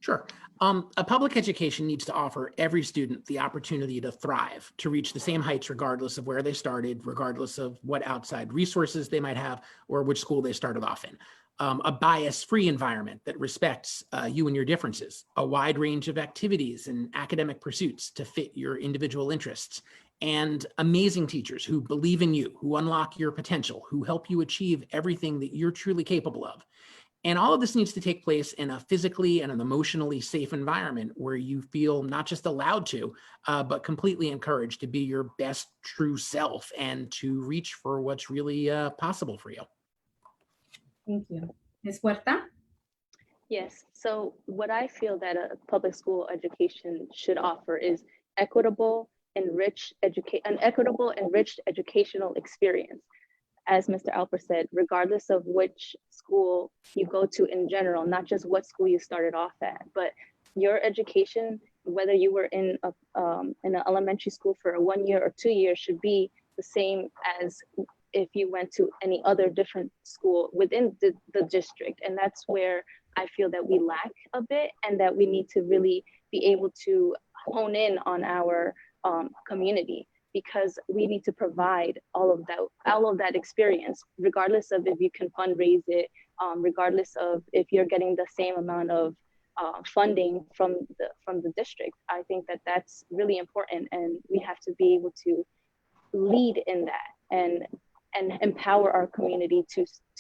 Sure. A public education needs to offer every student the opportunity to thrive, to reach the same heights regardless of where they started, regardless of what outside resources they might have, or which school they started off in. A bias-free environment that respects you and your differences, a wide range of activities and academic pursuits to fit your individual interests, and amazing teachers who believe in you, who unlock your potential, who help you achieve everything that you're truly capable of. And all of this needs to take place in a physically and an emotionally safe environment where you feel not just allowed to, but completely encouraged to be your best true self and to reach for what's really possible for you. Thank you. Ms. Huerta? Yes, so what I feel that a public school education should offer is an equitable, enriched educational experience. As Mr. Alper said, regardless of which school you go to in general, not just what school you started off at, but your education, whether you were in an elementary school for 1 year or 2 years, should be the same as if you went to any other different school within the district. And that's where I feel that we lack a bit, and that we need to really be able to hone in on our community, because we need to provide all of that experience, regardless of if you can fundraise it, regardless of if you're getting the same amount of funding from the district. I think that that's really important, and we have to be able to lead in that and empower our community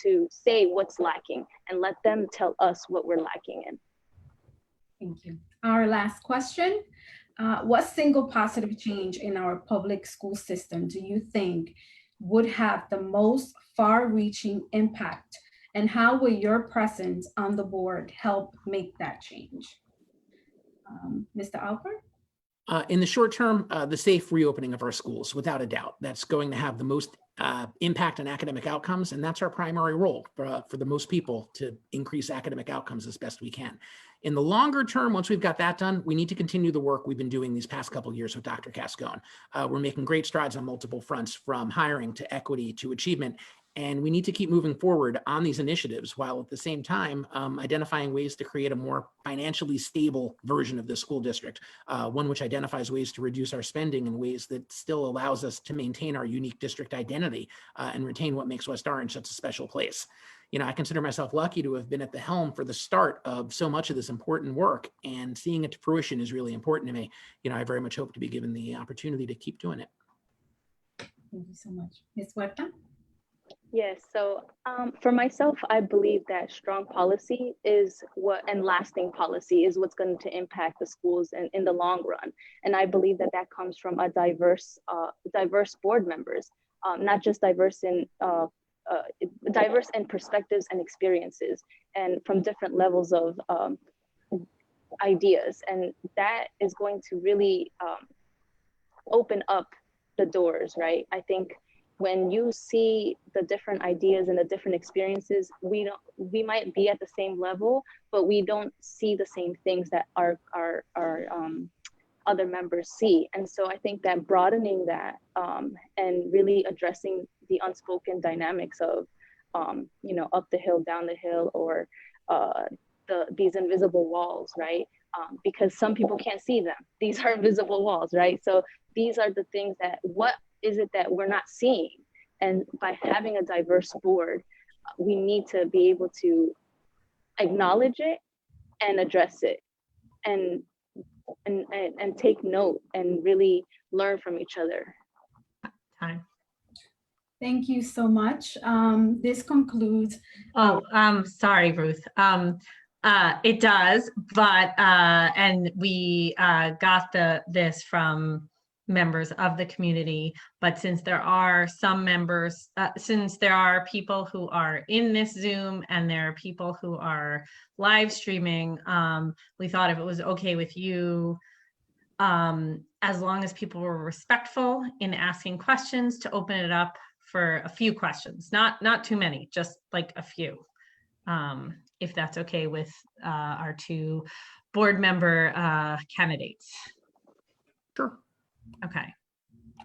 to say what's lacking and let them tell us what we're lacking in. Thank you. Our last question. What single positive change in our public school system do you think would have the most far-reaching impact, and how will your presence on the board help make that change? Mr. Alper? In the short term, the safe reopening of our schools, without a doubt, that's going to have the most impact on academic outcomes. And that's our primary role for the most people, to increase academic outcomes as best we can. In the longer term, once we've got that done, we need to continue the work we've been doing these past couple of years with Dr. Cascone. We're making great strides on multiple fronts, from hiring to equity to achievement. And we need to keep moving forward on these initiatives, while at the same time identifying ways to create a more financially stable version of the school district, one which identifies ways to reduce our spending in ways that still allows us to maintain our unique district identity and retain what makes West Orange such a special place. You know, I consider myself lucky to have been at the helm for the start of so much of this important work, and seeing it to fruition is really important to me. You know, I very much hope to be given the opportunity to keep doing it. Thank you so much. Ms. Huerta? Yes, so for myself, I believe that strong policy is and lasting policy is what's going to impact the schools in the long run. And I believe that that comes from a diverse board members, not just diverse in perspectives and experiences, and from different levels of ideas. And that is going to really open up the doors, right? I think when you see the different ideas and the different experiences, we might be at the same level, but we don't see the same things that our other members see. And so I think that broadening that and really addressing the unspoken dynamics of, you know, up the hill, down the hill, or these invisible walls, right? Because some people can't see them. These are invisible walls, right? So these are the things that, what is it that we're not seeing? And by having a diverse board, we need to be able to acknowledge it and address it, and take note and really learn from each other. Time. Thank you so much. This concludes. Sorry, Ruth. It does, but and we got this from members of the community, but since there are some members, since there are people who are in this Zoom and there are people who are live streaming, we thought if it was okay with you, as long as people were respectful in asking questions, to open it up for a few questions, not too many, just like a few, if that's okay with our two board member candidates. Sure. Okay.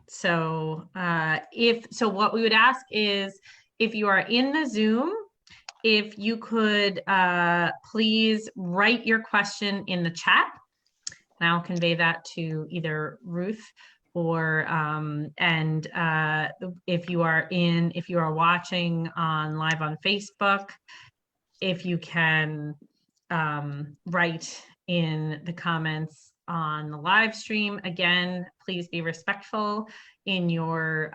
So what we would ask is, if you are in the Zoom, if you could please write your question in the chat, and I'll convey that to either Ruth or if you are watching live on Facebook, if you can write in the comments on the live stream. Again, please be respectful in your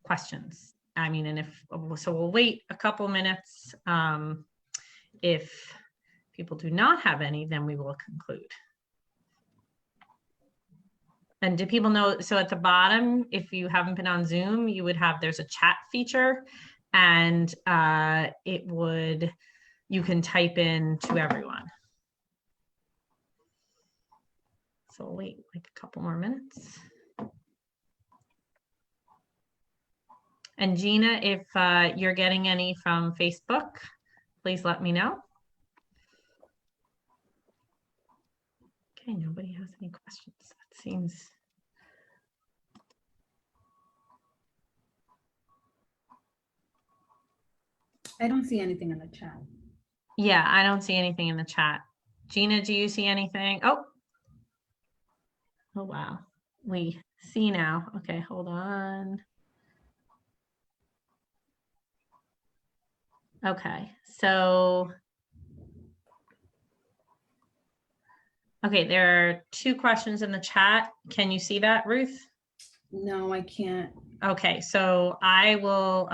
questions. I mean, and so we'll wait a couple minutes if people do not have any, then we will conclude. And do people know, so at the bottom, if you haven't been on Zoom, you would have, there's a chat feature, and you can type in to everyone. So we'll wait like a couple more minutes. And Gina, if you're getting any from Facebook, please let me know. Okay, nobody has any questions. That seems. I don't see anything in the chat. Yeah, I don't see anything in the chat. Gina, do you see anything? Oh, wow. We see now. Okay, hold on. Okay, so. Okay, there are 2 questions in the chat. Can you see that, Ruth? No, I can't. Okay, so I will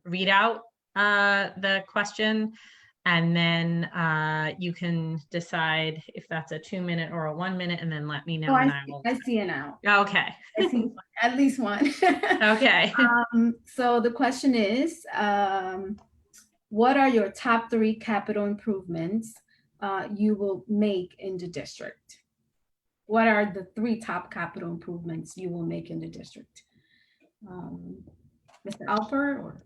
read out the question, and then you can decide if that's a 2-minute or a 1-minute, and then let me know. Oh, and I see it now. Okay. I see at least one. Okay. So the question is, what are your top 3 capital improvements you will make in the district? What are the 3 top capital improvements you will make in the district? Mr. Alper, or?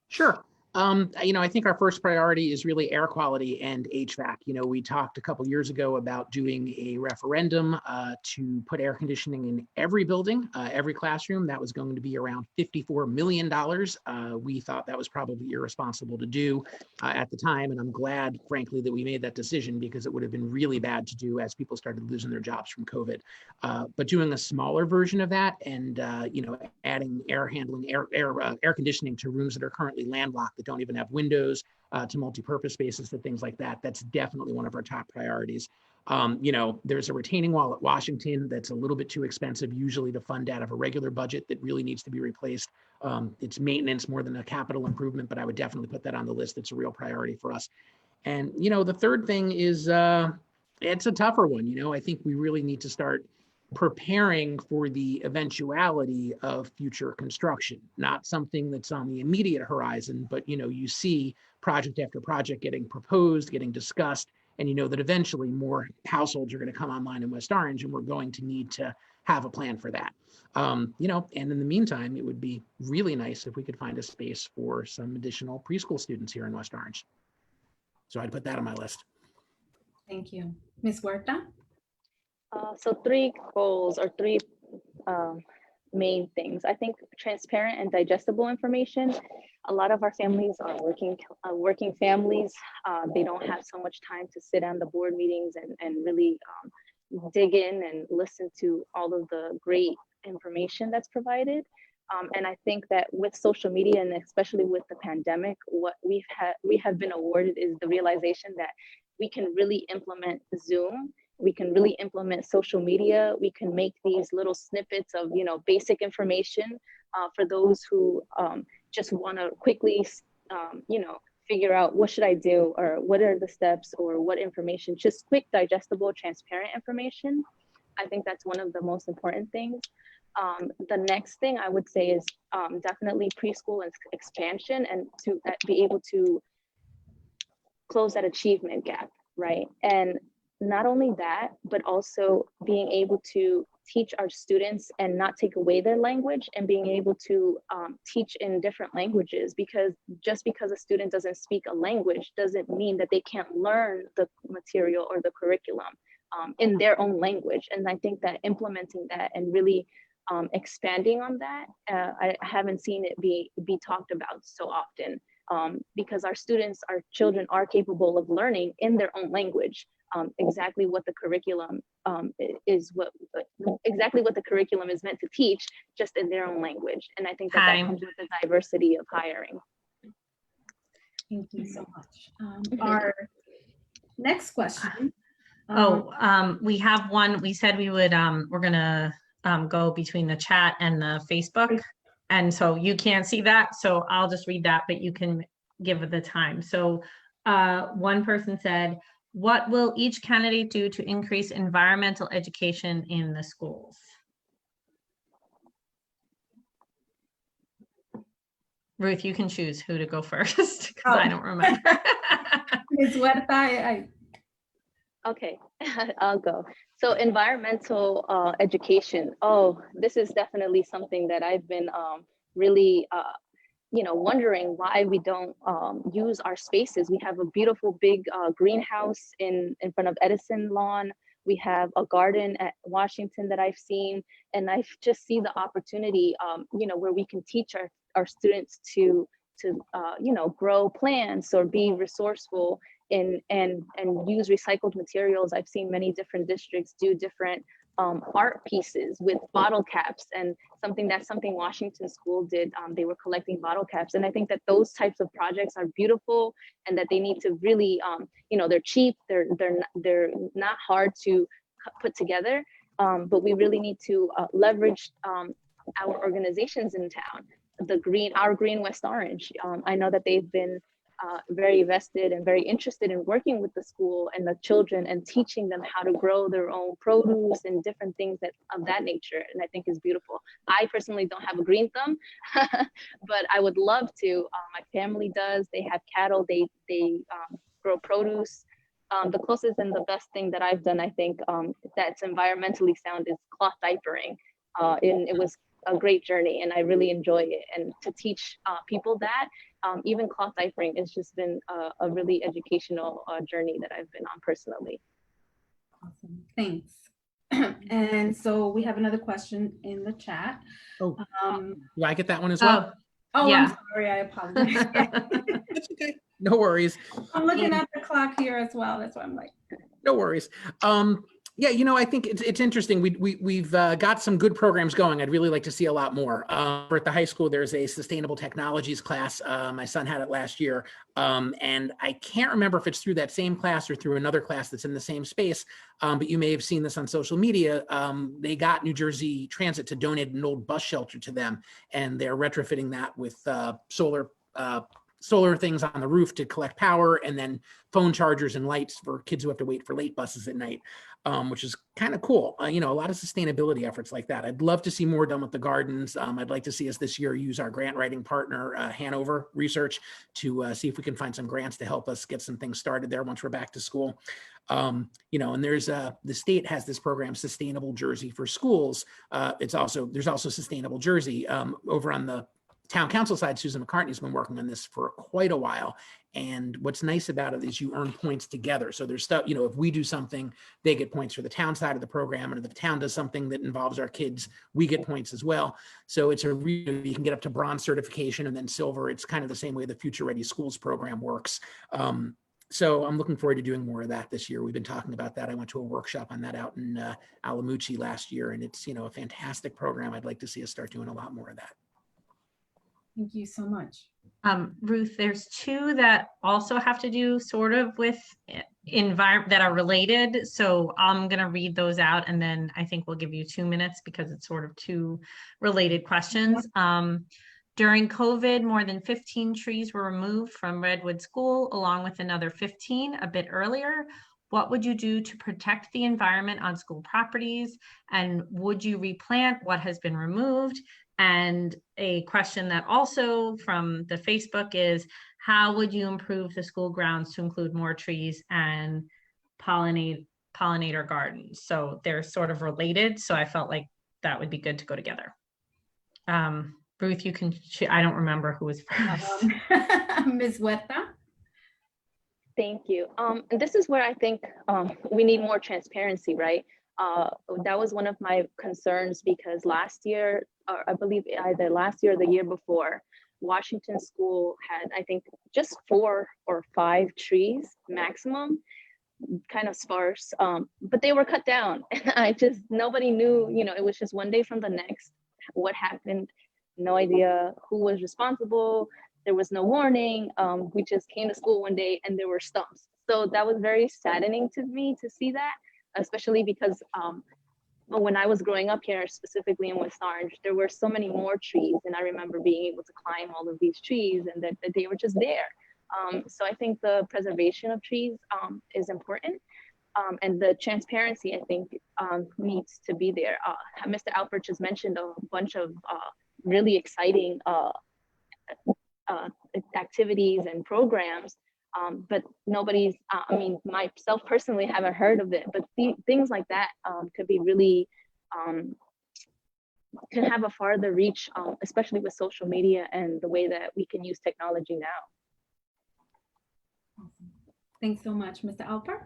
Sure. I think our first priority is really air quality and HVAC. We talked a couple years ago about doing a referendum to put air conditioning in every building, every classroom. That was going to be around $54 million. We thought that was probably irresponsible to do at the time. And I'm glad, frankly, that we made that decision, because it would have been really bad to do as people started losing their jobs from COVID. But doing a smaller version of that and, adding air conditioning to rooms that are currently landlocked, that don't even have windows, to multi-purpose spaces, to things like that. That's definitely one of our top priorities. There's a retaining wall at Washington that's a little bit too expensive usually to fund out of a regular budget, that really needs to be replaced. It's maintenance more than a capital improvement, but I would definitely put that on the list. It's a real priority for us. And, the third thing is, it's a tougher one. I think we really need to start preparing for the eventuality of future construction, not something that's on the immediate horizon, but you see project after project getting proposed, getting discussed, and that eventually more households are going to come online in West Orange, and we're going to need to have a plan for that. And in the meantime, it would be really nice if we could find a space for some additional preschool students here in West Orange. So I'd put that on my list. Thank you. Ms. Huerta? So 3 goals, or 3 main things. I think transparent and digestible information. A lot of our families are working families. They don't have so much time to sit on the board meetings and really dig in and listen to all of the great information that's provided. And I think that with social media, and especially with the pandemic, what we have been awarded is the realization that we can really implement Zoom. We can really implement social media. We can make these little snippets of, basic information for those who just want to quickly, figure out what should I do, or what are the steps, or what information, just quick, digestible, transparent information. I think that's one of the most important things. The next thing I would say is definitely preschool and expansion, and to be able to close that achievement gap, right? And not only that, but also being able to teach our students and not take away their language, and being able to teach in different languages, because just because a student doesn't speak a language doesn't mean that they can't learn the material or the curriculum in their own language. And I think that implementing that and really expanding on that, I haven't seen it be talked about so often, because our children are capable of learning in their own language. Exactly what the curriculum is meant to teach, just in their own language. And I think that comes with the diversity of hiring. Thank you so much. Our next question. We have one. We said we would, we're gonna go between the chat and the Facebook. And so you can't see that. So I'll just read that, but you can give it the time. So one person said, what will each candidate do to increase environmental education in the schools? Ruth, you can choose who to go first because I don't remember. Ms. Huerta, Okay, I'll go. So environmental education. Oh, this is definitely something that I've been really, wondering why we don't use our spaces. We have a beautiful big greenhouse in front of Edison Lawn. We have a garden at Washington that I've seen, and I just see the opportunity, where we can teach our students to grow plants or be resourceful and use recycled materials. I've seen many different districts do different art pieces with bottle caps, and something Washington School did. They were collecting bottle caps, and I think that those types of projects are beautiful, and that they need to really, they're cheap, they're not hard to put together, but we really need to leverage our organizations in town. Our Green West Orange. I know that they've been very vested and very interested in working with the school and the children and teaching them how to grow their own produce and different things of that nature. And I think is beautiful. I personally don't have a green thumb, but I would love to. My family does. They have cattle. They grow produce. The closest and the best thing that I've done, I think, that's environmentally sound is cloth diapering. And it was a great journey, and I really enjoy it. And to teach people that, even cloth diapering, has just been a really educational journey that I've been on personally. awesome. Thanks. And so we have another question in the chat. Oh, do I get that one as well? Oh, Yeah. I'm sorry. I apologize. That's okay. No worries. I'm looking at the clock here as well. That's why I'm like. No worries. Yeah, I think it's interesting. We've got some good programs going. I'd really like to see a lot more. At the high school, there's a sustainable technologies class. My son had it last year. And I can't remember if it's through that same class or through another class that's in the same space. But you may have seen this on social media. They got New Jersey Transit to donate an old bus shelter to them. And they're retrofitting that with solar things on the roof to collect power, and then phone chargers and lights for kids who have to wait for late buses at night, which is kind of cool. A lot of sustainability efforts like that. I'd love to see more done with the gardens. I'd like to see us this year use our grant writing partner, Hanover Research, to see if we can find some grants to help us get some things started there once we're back to school. And there's the state has this program, Sustainable Jersey for Schools. There's also Sustainable Jersey over on the town council side. Susan McCartney's been working on this for quite a while. And what's nice about it is you earn points together. So there's stuff, if we do something, they get points for the town side of the program. And if the town does something that involves our kids, we get points as well. So it's you can get up to bronze certification and then silver. It's kind of the same way the Future Ready Schools program works. So I'm looking forward to doing more of that this year. We've been talking about that. I went to a workshop on that out in Alamucci last year, and it's, a fantastic program. I'd like to see us start doing a lot more of that. Thank you so much. Ruth, there's two that also have to do sort of with environment that are related. So I'm going to read those out, and then I think we'll give you 2 minutes because it's sort of two related questions. During COVID, more than 15 trees were removed from Redwood School, along with another 15 a bit earlier. What would you do to protect the environment on school properties? And would you replant what has been removed? And a question that also from the Facebook is, how would you improve the school grounds to include more trees and pollinator gardens? So they're sort of related. So I felt like that would be good to go together. Ruth, you can, I don't remember who was first. Ms. Huerta. Thank you. And this is where I think we need more transparency, right? That was one of my concerns, because last year, or I believe either last year or the year before, Washington School had, I think, just 4 or 5 trees maximum, kind of sparse, but they were cut down. And nobody knew, it was just one day from the next, what happened, no idea who was responsible. There was no warning. We just came to school one day and there were stumps. So that was very saddening to me to see that, especially because when I was growing up here, specifically in West Orange, there were so many more trees. And I remember being able to climb all of these trees, and that they were just there. So I think the preservation of trees is important. And the transparency, I think, needs to be there. Mr. Alper just mentioned a bunch of really exciting activities and programs, but nobody's, I mean, myself personally haven't heard of it, but things like that could be really, can have a farther reach, especially with social media and the way that we can use technology now. Thanks so much, Mr. Alper.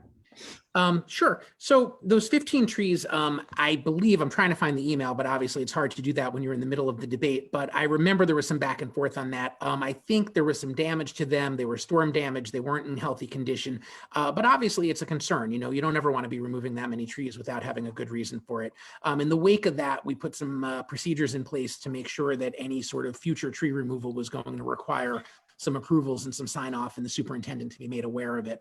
Sure. So those 15 trees, I believe, I'm trying to find the email, but obviously it's hard to do that when you're in the middle of the debate, but I remember there was some back and forth on that. I think there was some damage to them. They were storm damage. They weren't in healthy condition, but obviously it's a concern. You know, you don't ever want to be removing that many trees without having a good reason for it. In the wake of that, we put some procedures in place to make sure that any sort of future tree removal was going to require some approvals and some sign off and the superintendent to be made aware of it.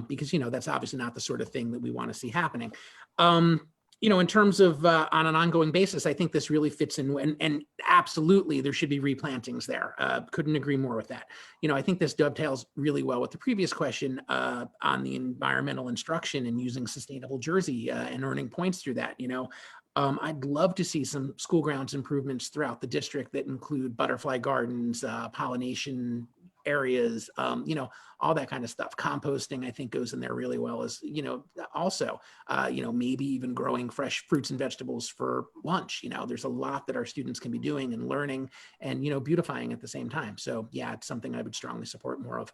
Because, you know, that's obviously not the sort of thing that we want to see happening. You know, in terms of on an ongoing basis, I think this really fits in, and absolutely there should be replantings there. Couldn't agree more with that. You know, I think this dovetails really well with the previous question on the environmental instruction and using sustainable jersey and earning points through that. You know, I'd love to see some school grounds improvements throughout the district that include butterfly gardens, pollination areas, you know, all that kind of stuff. Composting, I think, goes in there really well, as, you know, also, you know, maybe even growing fresh fruits and vegetables for lunch. You know, there's a lot that our students can be doing and learning and, you know, beautifying at the same time. So yeah, it's something I would strongly support more of.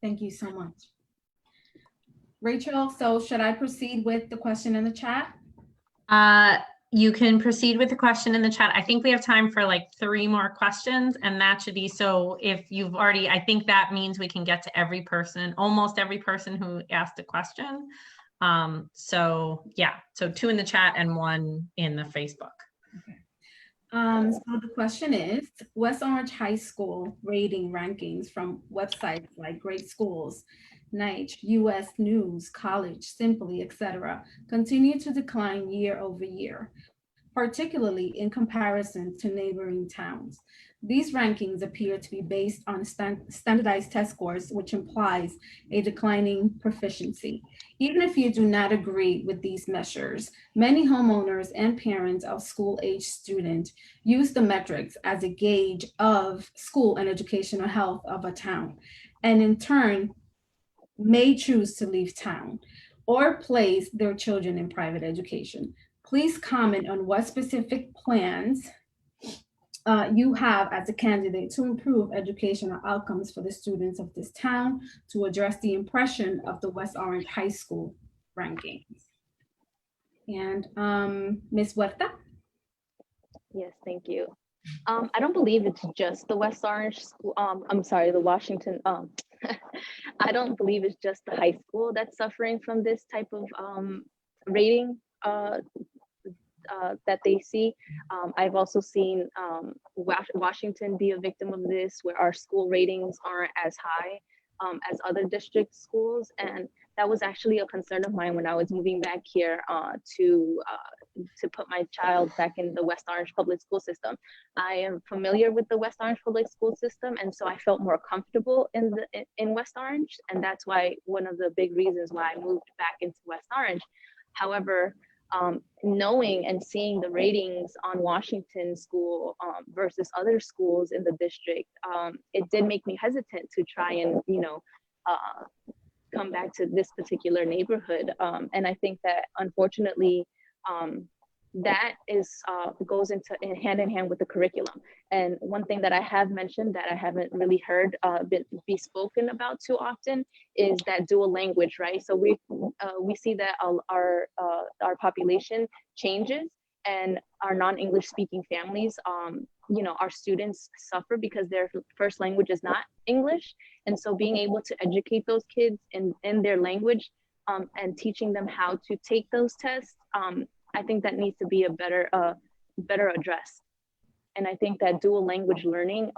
Thank you so much. Rachel, so should I proceed with the question in the chat? You can proceed with the question in the chat. I think we have time for like 3 more questions, and that should be, so if you've already, I think that means we can get to every person, almost every person who asked a question. So yeah, so 2 in the chat and 1 in the Facebook. Okay. So the question is, West Orange High School rating rankings from websites like Great Schools, NICE, US News, College, Simply, etc., continue to decline year over year, particularly in comparison to neighboring towns. These rankings appear to be based on standardized test scores, which implies a declining proficiency. Even if you do not agree with these measures, many homeowners and parents of school-age students use the metrics as a gauge of school and educational health of a town, and in turn may choose to leave town or place their children in private education. Please comment on what specific plans you have as a candidate to improve educational outcomes for the students of this town to address the impression of the West Orange High School rankings. And Ms. Huerta? Yes, thank you. I don't believe it's just the West Orange school, I'm sorry, the Washington, I don't believe it's just the high school that's suffering from this type of rating that they see. I've also seen Washington be a victim of this, where our school ratings aren't as high as other district schools. And that was actually a concern of mine when I was moving back here to put my child back in the West Orange public school system. I am familiar with the West Orange public school system, and so I felt more comfortable in West Orange, and that's why one of the big reasons why I moved back into West Orange. However, knowing and seeing the ratings on Washington school versus other schools in the district, it did make me hesitant to try and, you know, come back to this particular neighborhood. And I think that unfortunately, that goes into hand in hand with the curriculum. And one thing that I have mentioned that I haven't really heard be spoken about too often is that dual language, right? So we see that our population changes, and our non-English speaking families, you know, our students suffer because their first language is not English. And so being able to educate those kids in their language and teaching them how to take those tests, I think that needs to be a better addressed. And I think that dual language learning,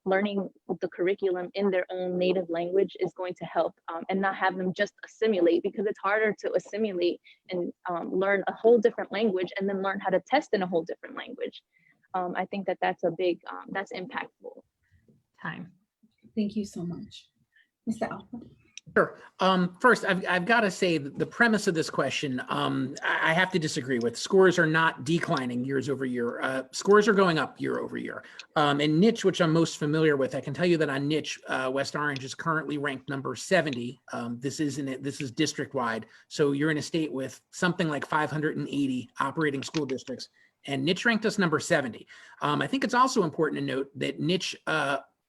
learning the curriculum in their own native language is going to help, and not have them just assimilate, because it's harder to assimilate and learn a whole different language and then learn how to test in a whole different language. I think that that's a big, that's impactful. Time. Thank you so much. Mr. Alper. Sure. First, I've got to say that the premise of this question, I have to disagree with. Scores are not declining years over year. Scores are going up year over year. And niche, which I'm most familiar with, I can tell you that on niche, West Orange is currently ranked number 70. This is district-wide. So you're in a state with something like 580 operating school districts, and niche ranked us number 70. I think it's also important to note that niche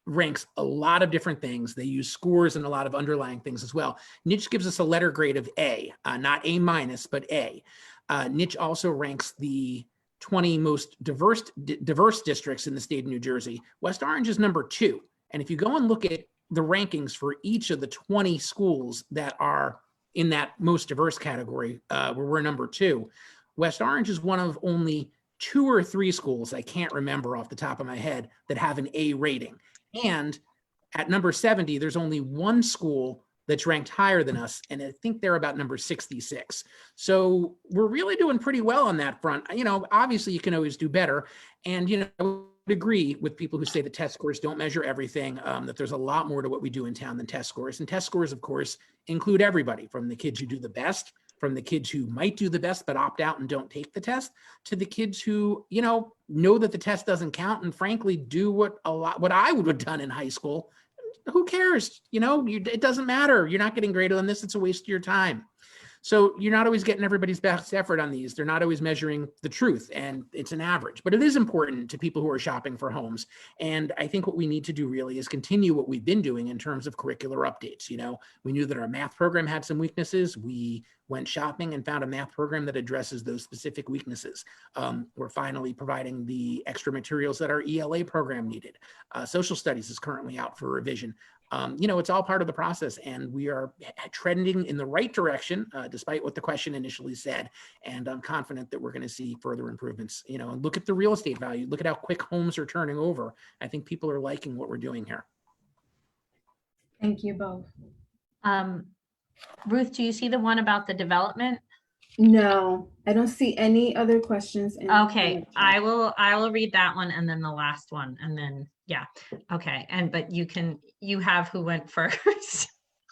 ranks a lot of different things. They use scores and a lot of underlying things as well. Niche gives us a letter grade of A, not A minus, but A. Niche also ranks the 20 most diverse districts in the state of New Jersey. West Orange is number 2. And if you go and look at the rankings for each of the 20 schools that are in that most diverse category, where we're number 2, West Orange is one of only 2 or 3 schools, I can't remember off the top of my head, that have an A rating. And at number 70, there's only one school that's ranked higher than us, and I think they're about number 66. So we're really doing pretty well on that front. You know, obviously you can always do better. And, you know, I would agree with people who say that test scores don't measure everything, that there's a lot more to what we do in town than test scores. And test scores, of course, include everybody, from the kids who do the best, from the kids who might do the best but opt out and don't take the test, to the kids who, you know that the test doesn't count and frankly do what I would have done in high school. Who cares? You know, it doesn't matter. You're not getting graded on this. It's a waste of your time. So you're not always getting everybody's best effort on these. They're not always measuring the truth, and it's an average, but it is important to people who are shopping for homes. And I think what we need to do really is continue what we've been doing in terms of curricular updates. You know, we knew that our math program had some weaknesses. We went shopping and found a math program that addresses those specific weaknesses. We're finally providing the extra materials that our ELA program needed. Social studies is currently out for revision. You know, it's all part of the process, and we are trending in the right direction, despite what the question initially said. And I'm confident that we're going to see further improvements. You know, and look at the real estate value. Look at how quick homes are turning over. I think people are liking what we're doing here. Thank you both. Ruth, do you see the one about the development? No, I don't see any other questions. Okay, I will read that one and then the last one, and then yeah. Okay, but you have who went first.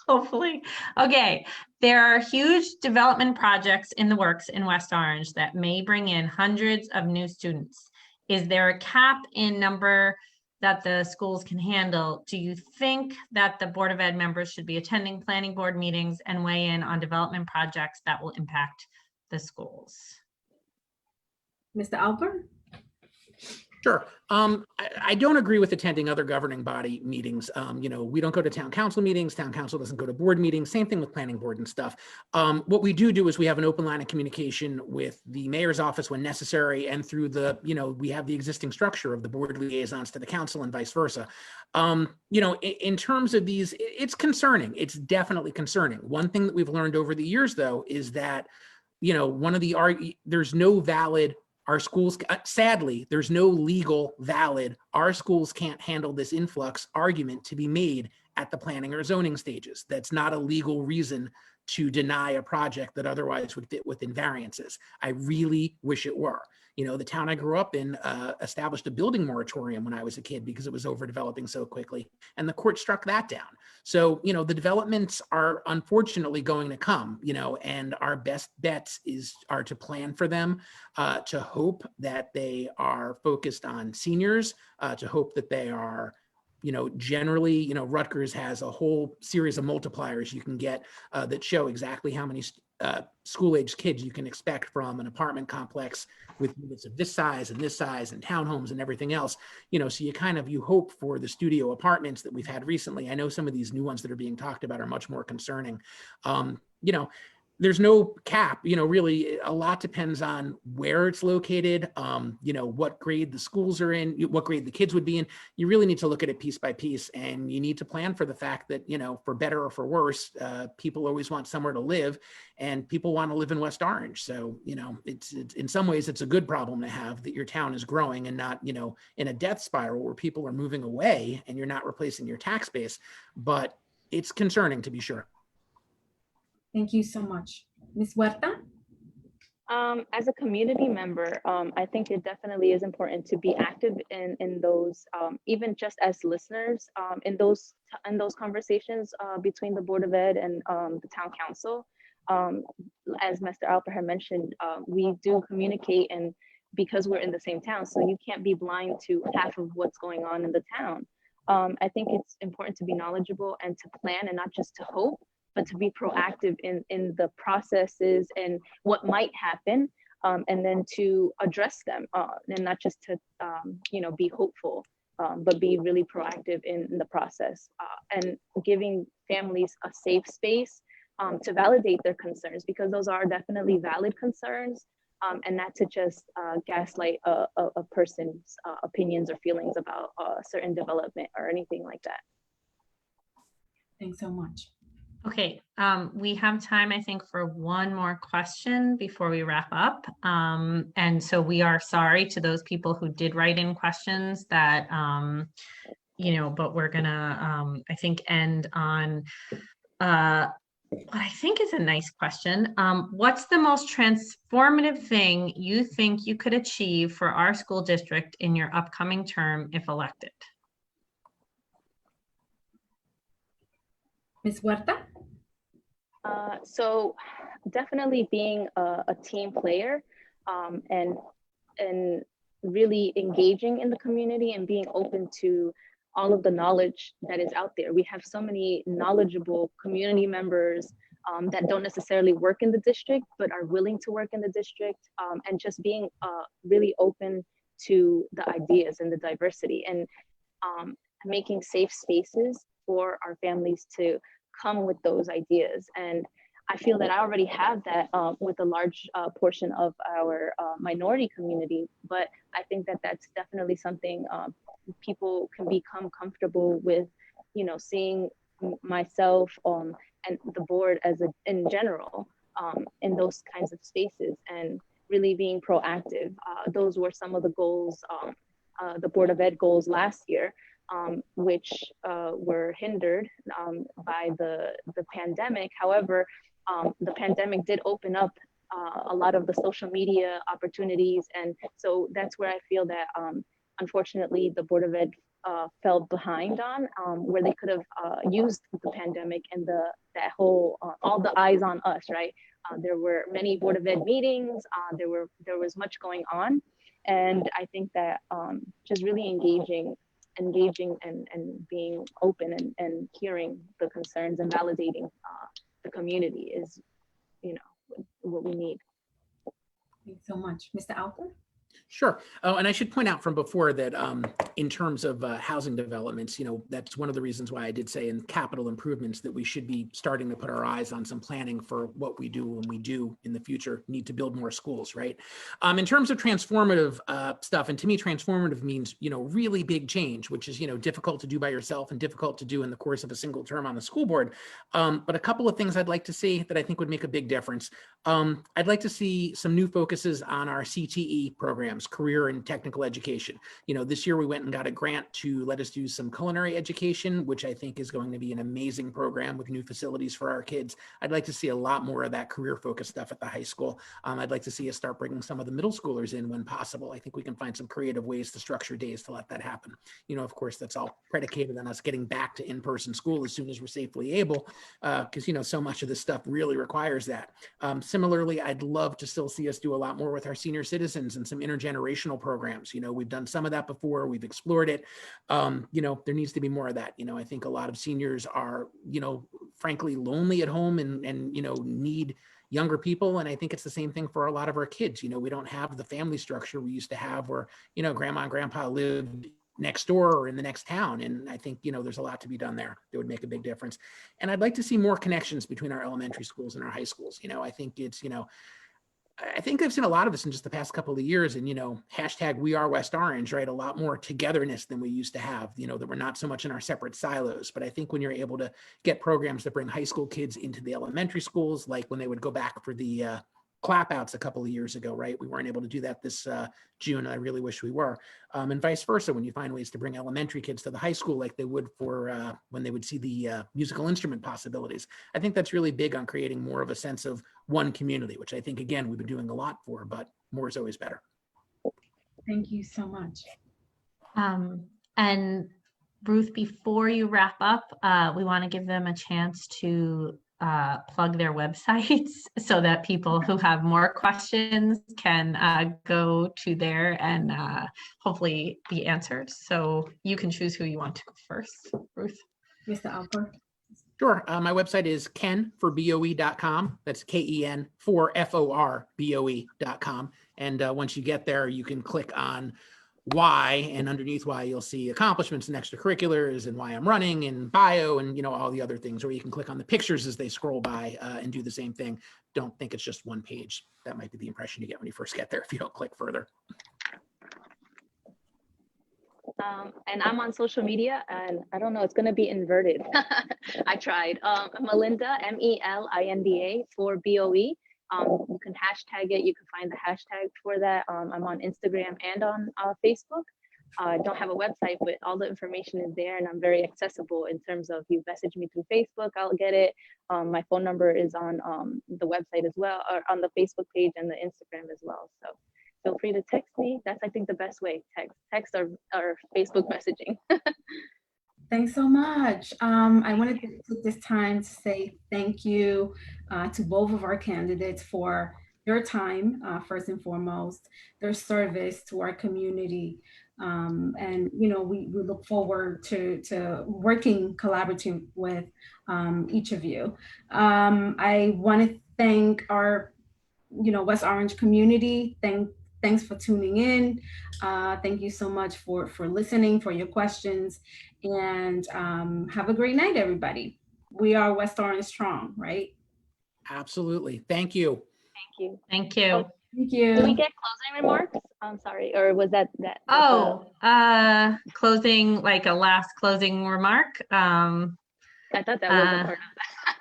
Hopefully. Okay, there are huge development projects in the works in West Orange that may bring in hundreds of new students. Is there a cap in number that the schools can handle? Do you think that the Board of Ed members should be attending planning board meetings and weigh in on development projects that will impact the schools? Mr. Alper? Sure. I don't agree with attending other governing body meetings. You know, we don't go to town council meetings. Town council doesn't go to board meetings. Same thing with planning board and stuff. What we do is we have an open line of communication with the mayor's office when necessary, and through the, you know, we have the existing structure of the board liaisons to the council and vice versa. You know, in terms of these, it's concerning. It's definitely concerning. One thing that we've learned over the years, though, is that, you know, there's no valid, our schools, sadly, there's no legal valid, our schools can't handle this influx argument to be made at the planning or zoning stages. That's not a legal reason to deny a project that otherwise would fit within variances. I really wish it were. You know, the town I grew up in established a building moratorium when I was a kid because it was overdeveloping so quickly, and the court struck that down. So, you know, the developments are unfortunately going to come, you know, and our best bets are to plan for them, to hope that they are focused on seniors, to hope that they are, you know, generally, you know, Rutgers has a whole series of multipliers you can get that show exactly how many school-age kids you can expect from an apartment complex with units of this size and townhomes and everything else. You know, so you hope for the studio apartments that we've had recently. I know some of these new ones that are being talked about are much more concerning. You know, there's no cap, you know, really a lot depends on where it's located, you know, what grade the schools are in, what grade the kids would be in. You really need to look at it piece by piece, and you need to plan for the fact that, you know, for better or for worse, people always want somewhere to live, and people want to live in West Orange. So, you know, it's in some ways it's a good problem to have that your town is growing and not, you know, in a death spiral where people are moving away and you're not replacing your tax base, but it's concerning to be sure. Thank you so much. Ms. Huerta? As a community member, I think it definitely is important to be active in those, even just as listeners, in those conversations between the Board of Ed and the Town Council. As Mr. Alper had mentioned, we do communicate, and because we're in the same town, so you can't be blind to half of what's going on in the town. I think it's important to be knowledgeable and to plan, and not just to hope, but to be proactive in the processes and what might happen, and then to address them, and not just to be hopeful, but be really proactive in the process, and giving families a safe space to validate their concerns, because those are definitely valid concerns, and not to just gaslight a person's opinions or feelings about a certain development or anything like that. Thanks so much. Okay, we have time, I think, for one more question before we wrap up. And so we are sorry to those people who did write in questions that, but we're gonna, I think, end on what I think is a nice question. What's the most transformative thing you think you could achieve for our school district in your upcoming term if elected? Ms. Huerta? So definitely being a team player, and really engaging in the community and being open to all of the knowledge that is out there. We have so many knowledgeable community members that don't necessarily work in the district, but are willing to work in the district, and just being really open to the ideas and the diversity, and making safe spaces for our families to come with those ideas. And I feel that I already have that with a large portion of our minority community, but I think that that's definitely something people can become comfortable with, seeing myself and the board in general in those kinds of spaces, and really being proactive. Those were some of the goals, the Board of Ed goals last year, which were hindered by the pandemic. However, the pandemic did open up a lot of the social media opportunities. And so that's where I feel that unfortunately the Board of Ed fell behind on, where they could have used the pandemic and that whole, all the eyes on us, right? There were many Board of Ed meetings, there was much going on. And I think that just really engaging and being open and hearing the concerns and validating the community is, what we need. Thanks so much. Mr. Alper? Sure. Oh, and I should point out from before that in terms of housing developments, that's one of the reasons why I did say in capital improvements that we should be starting to put our eyes on some planning for what we do when we do in the future need to build more schools, right? In terms of transformative stuff, and to me, transformative means, really big change, which is, difficult to do by yourself and difficult to do in the course of a single term on the school board. But a couple of things I'd like to see that I think would make a big difference. I'd like to see some new focuses on our CTE programs, career and technical education. This year we went and got a grant to let us do some culinary education, which I think is going to be an amazing program with new facilities for our kids. I'd like to see a lot more of that career focused stuff at the high school. I'd like to see us start bringing some of the middle schoolers in when possible. I think we can find some creative ways to structure days to let that happen. Of course, that's all predicated on us getting back to in-person school as soon as we're safely able, because, so much of this stuff really requires that. Similarly, I'd love to still see us do a lot more with our senior citizens and some intergenerational programs. We've done some of that before. We've explored it. There needs to be more of that. I think a lot of seniors are, frankly, lonely at home and need younger people. And I think it's the same thing for a lot of our kids. We don't have the family structure we used to have where, grandma and grandpa lived next door or in the next town. And I think, there's a lot to be done there that would make a big difference. And I'd like to see more connections between our elementary schools and our high schools. I think it's, I think I've seen a lot of this in just the past couple of years, and, hashtag We Are West Orange, right? A lot more togetherness than we used to have, that we're not so much in our separate silos. But I think when you're able to get programs that bring high school kids into the elementary schools, like when they would go back for the clap outs a couple of years ago, right? We weren't able to do that this June, and I really wish we were. And vice versa, when you find ways to bring elementary kids to the high school like they would for when they would see the musical instrument possibilities. I think that's really big on creating more of a sense of one community, which I think, again, we've been doing a lot for, but more is always better. Thank you so much. And Ruth, before you wrap up, we want to give them a chance to plug their websites so that people who have more questions can go to there and hopefully be answered. So you can choose who you want to go first, Ruth. Mr. Alper. Sure. My website is ken4boe.com. That's KEN for FORBOE.com. And once you get there, you can click on why, and underneath why you'll see accomplishments and extracurriculars and why I'm running and bio and, you know, all the other things, or you can click on the pictures as they scroll by and do the same thing. Don't think it's just one page. That might be the impression you get when you first get there if you don't click further. And I'm on social media, and I don't know, it's going to be inverted. I tried. Melinda, MELINDA for BOE. You can hashtag it. You can find the hashtag for that. I'm on Instagram and on Facebook. I don't have a website, but all the information is there, and I'm very accessible in terms of you message me through Facebook, I'll get it. My phone number is on the website as well, or on the Facebook page and the Instagram as well. So feel free to text me. That's, I think, the best way. Text or Facebook messaging. Thanks so much. I wanted to take this time to say thank you to both of our candidates for their time, first and foremost, their service to our community. And, you know, we look forward to working collaboratively with each of you. I want to thank our, you know, West Orange community. Thanks for tuning in. Thank you so much for listening, for your questions, and have a great night, everybody. We are West Orange Strong, right? Absolutely. Thank you. Thank you. Thank you. Oh, Thank you. do we get closing remarks? I'm sorry, or was that? Closing, like a last closing remark. I thought that was a part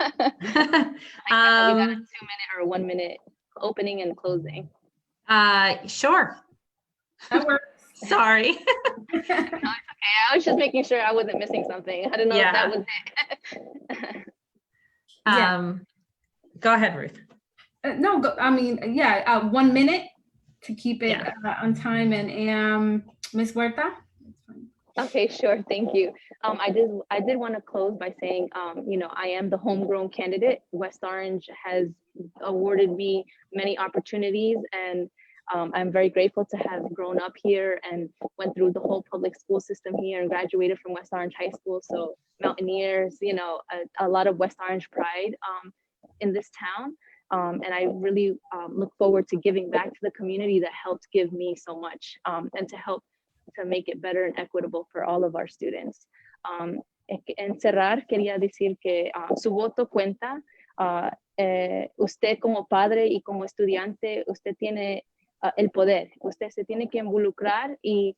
of that. I thought we got a 2-minute or 1 minute opening and closing. Sure. That works. Sorry. No, it's okay. I was just making sure I wasn't missing something. I didn't know if that was it. Yeah. Go ahead, Ruth. No, I mean, yeah, 1 minute to keep it on time. And Ms. Huerta? Okay, sure. Thank you. I did want to close by saying, you know, I am the homegrown candidate. West Orange has awarded me many opportunities, and I'm very grateful to have grown up here and went through the whole public school system here and graduated from West Orange High School. So Mountaineers, you know, a lot of West Orange pride in this town. And I really look forward to giving back to the community that helped give me so much, and to help to make it better and equitable for all of our students. En cerrar, quería decir que su voto cuenta. Usted como padre y como estudiante, usted tiene el poder. Usted se tiene que involucrar y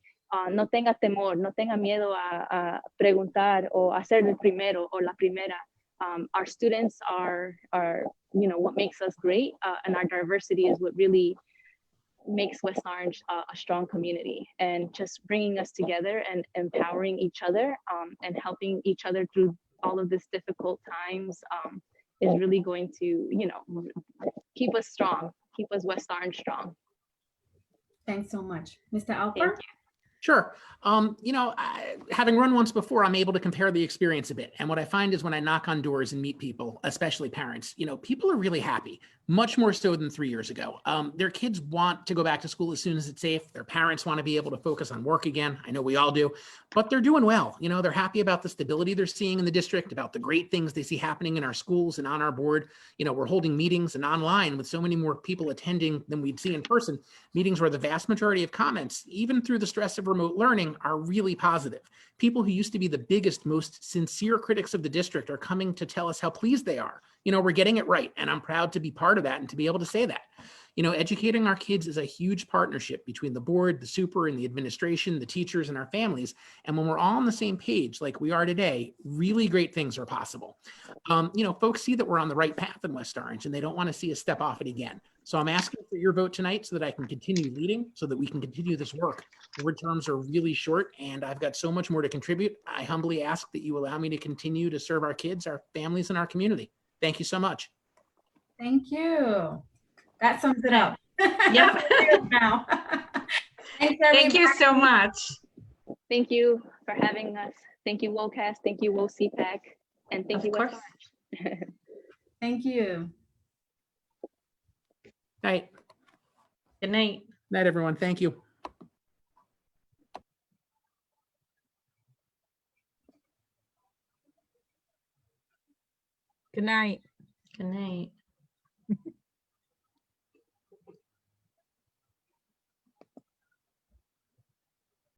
no tenga temor, no tenga miedo a preguntar o a ser el primero o la primera. Our students are, you know, what makes us great, and our diversity is what really makes West Orange a strong community, and just bringing us together and empowering each other and helping each other through all of this difficult times is really going to, you know, keep us strong, keep us West Orange strong. Thanks so much. Mr. Alper? Thank you. Sure. You know, having run once before, I'm able to compare the experience a bit. And what I find is when I knock on doors and meet people, especially parents, you know, people are really happy, much more so than 3 years ago. Their kids want to go back to school as soon as it's safe. Their parents want to be able to focus on work again. I know we all do, but they're doing well. You know, they're happy about the stability they're seeing in the district, about the great things they see happening in our schools and on our board. You know, we're holding meetings and online with so many more people attending than we'd see in person, meetings where the vast majority of comments, even through the stress of remote learning, are really positive. People who used to be the biggest, most sincere critics of the district are coming to tell us how pleased they are. You know, we're getting it right, and I'm proud to be part of that and to be able to say that. You know, educating our kids is a huge partnership between the board, the super, and the administration, the teachers, and our families. And when we're all on the same page, like we are today, really great things are possible. You know, folks see that we're on the right path in West Orange, and they don't want to see us step off it again. So I'm asking for your vote tonight so that I can continue leading, so that we can continue this work. Board terms are really short and I've got so much more to contribute. I humbly ask that you allow me to continue to serve our kids, our families, and our community. Thank you so much. Thank you. That sums it up. Yep. Now. Thanks, Thank you everybody. so much. Thank you for having us. Thank you, WOCAS. Thank you, WOCPAC. And thank Of you, course. West Orange. Thank you. Night. Good night. Night, everyone. Thank you. Good night. Good night.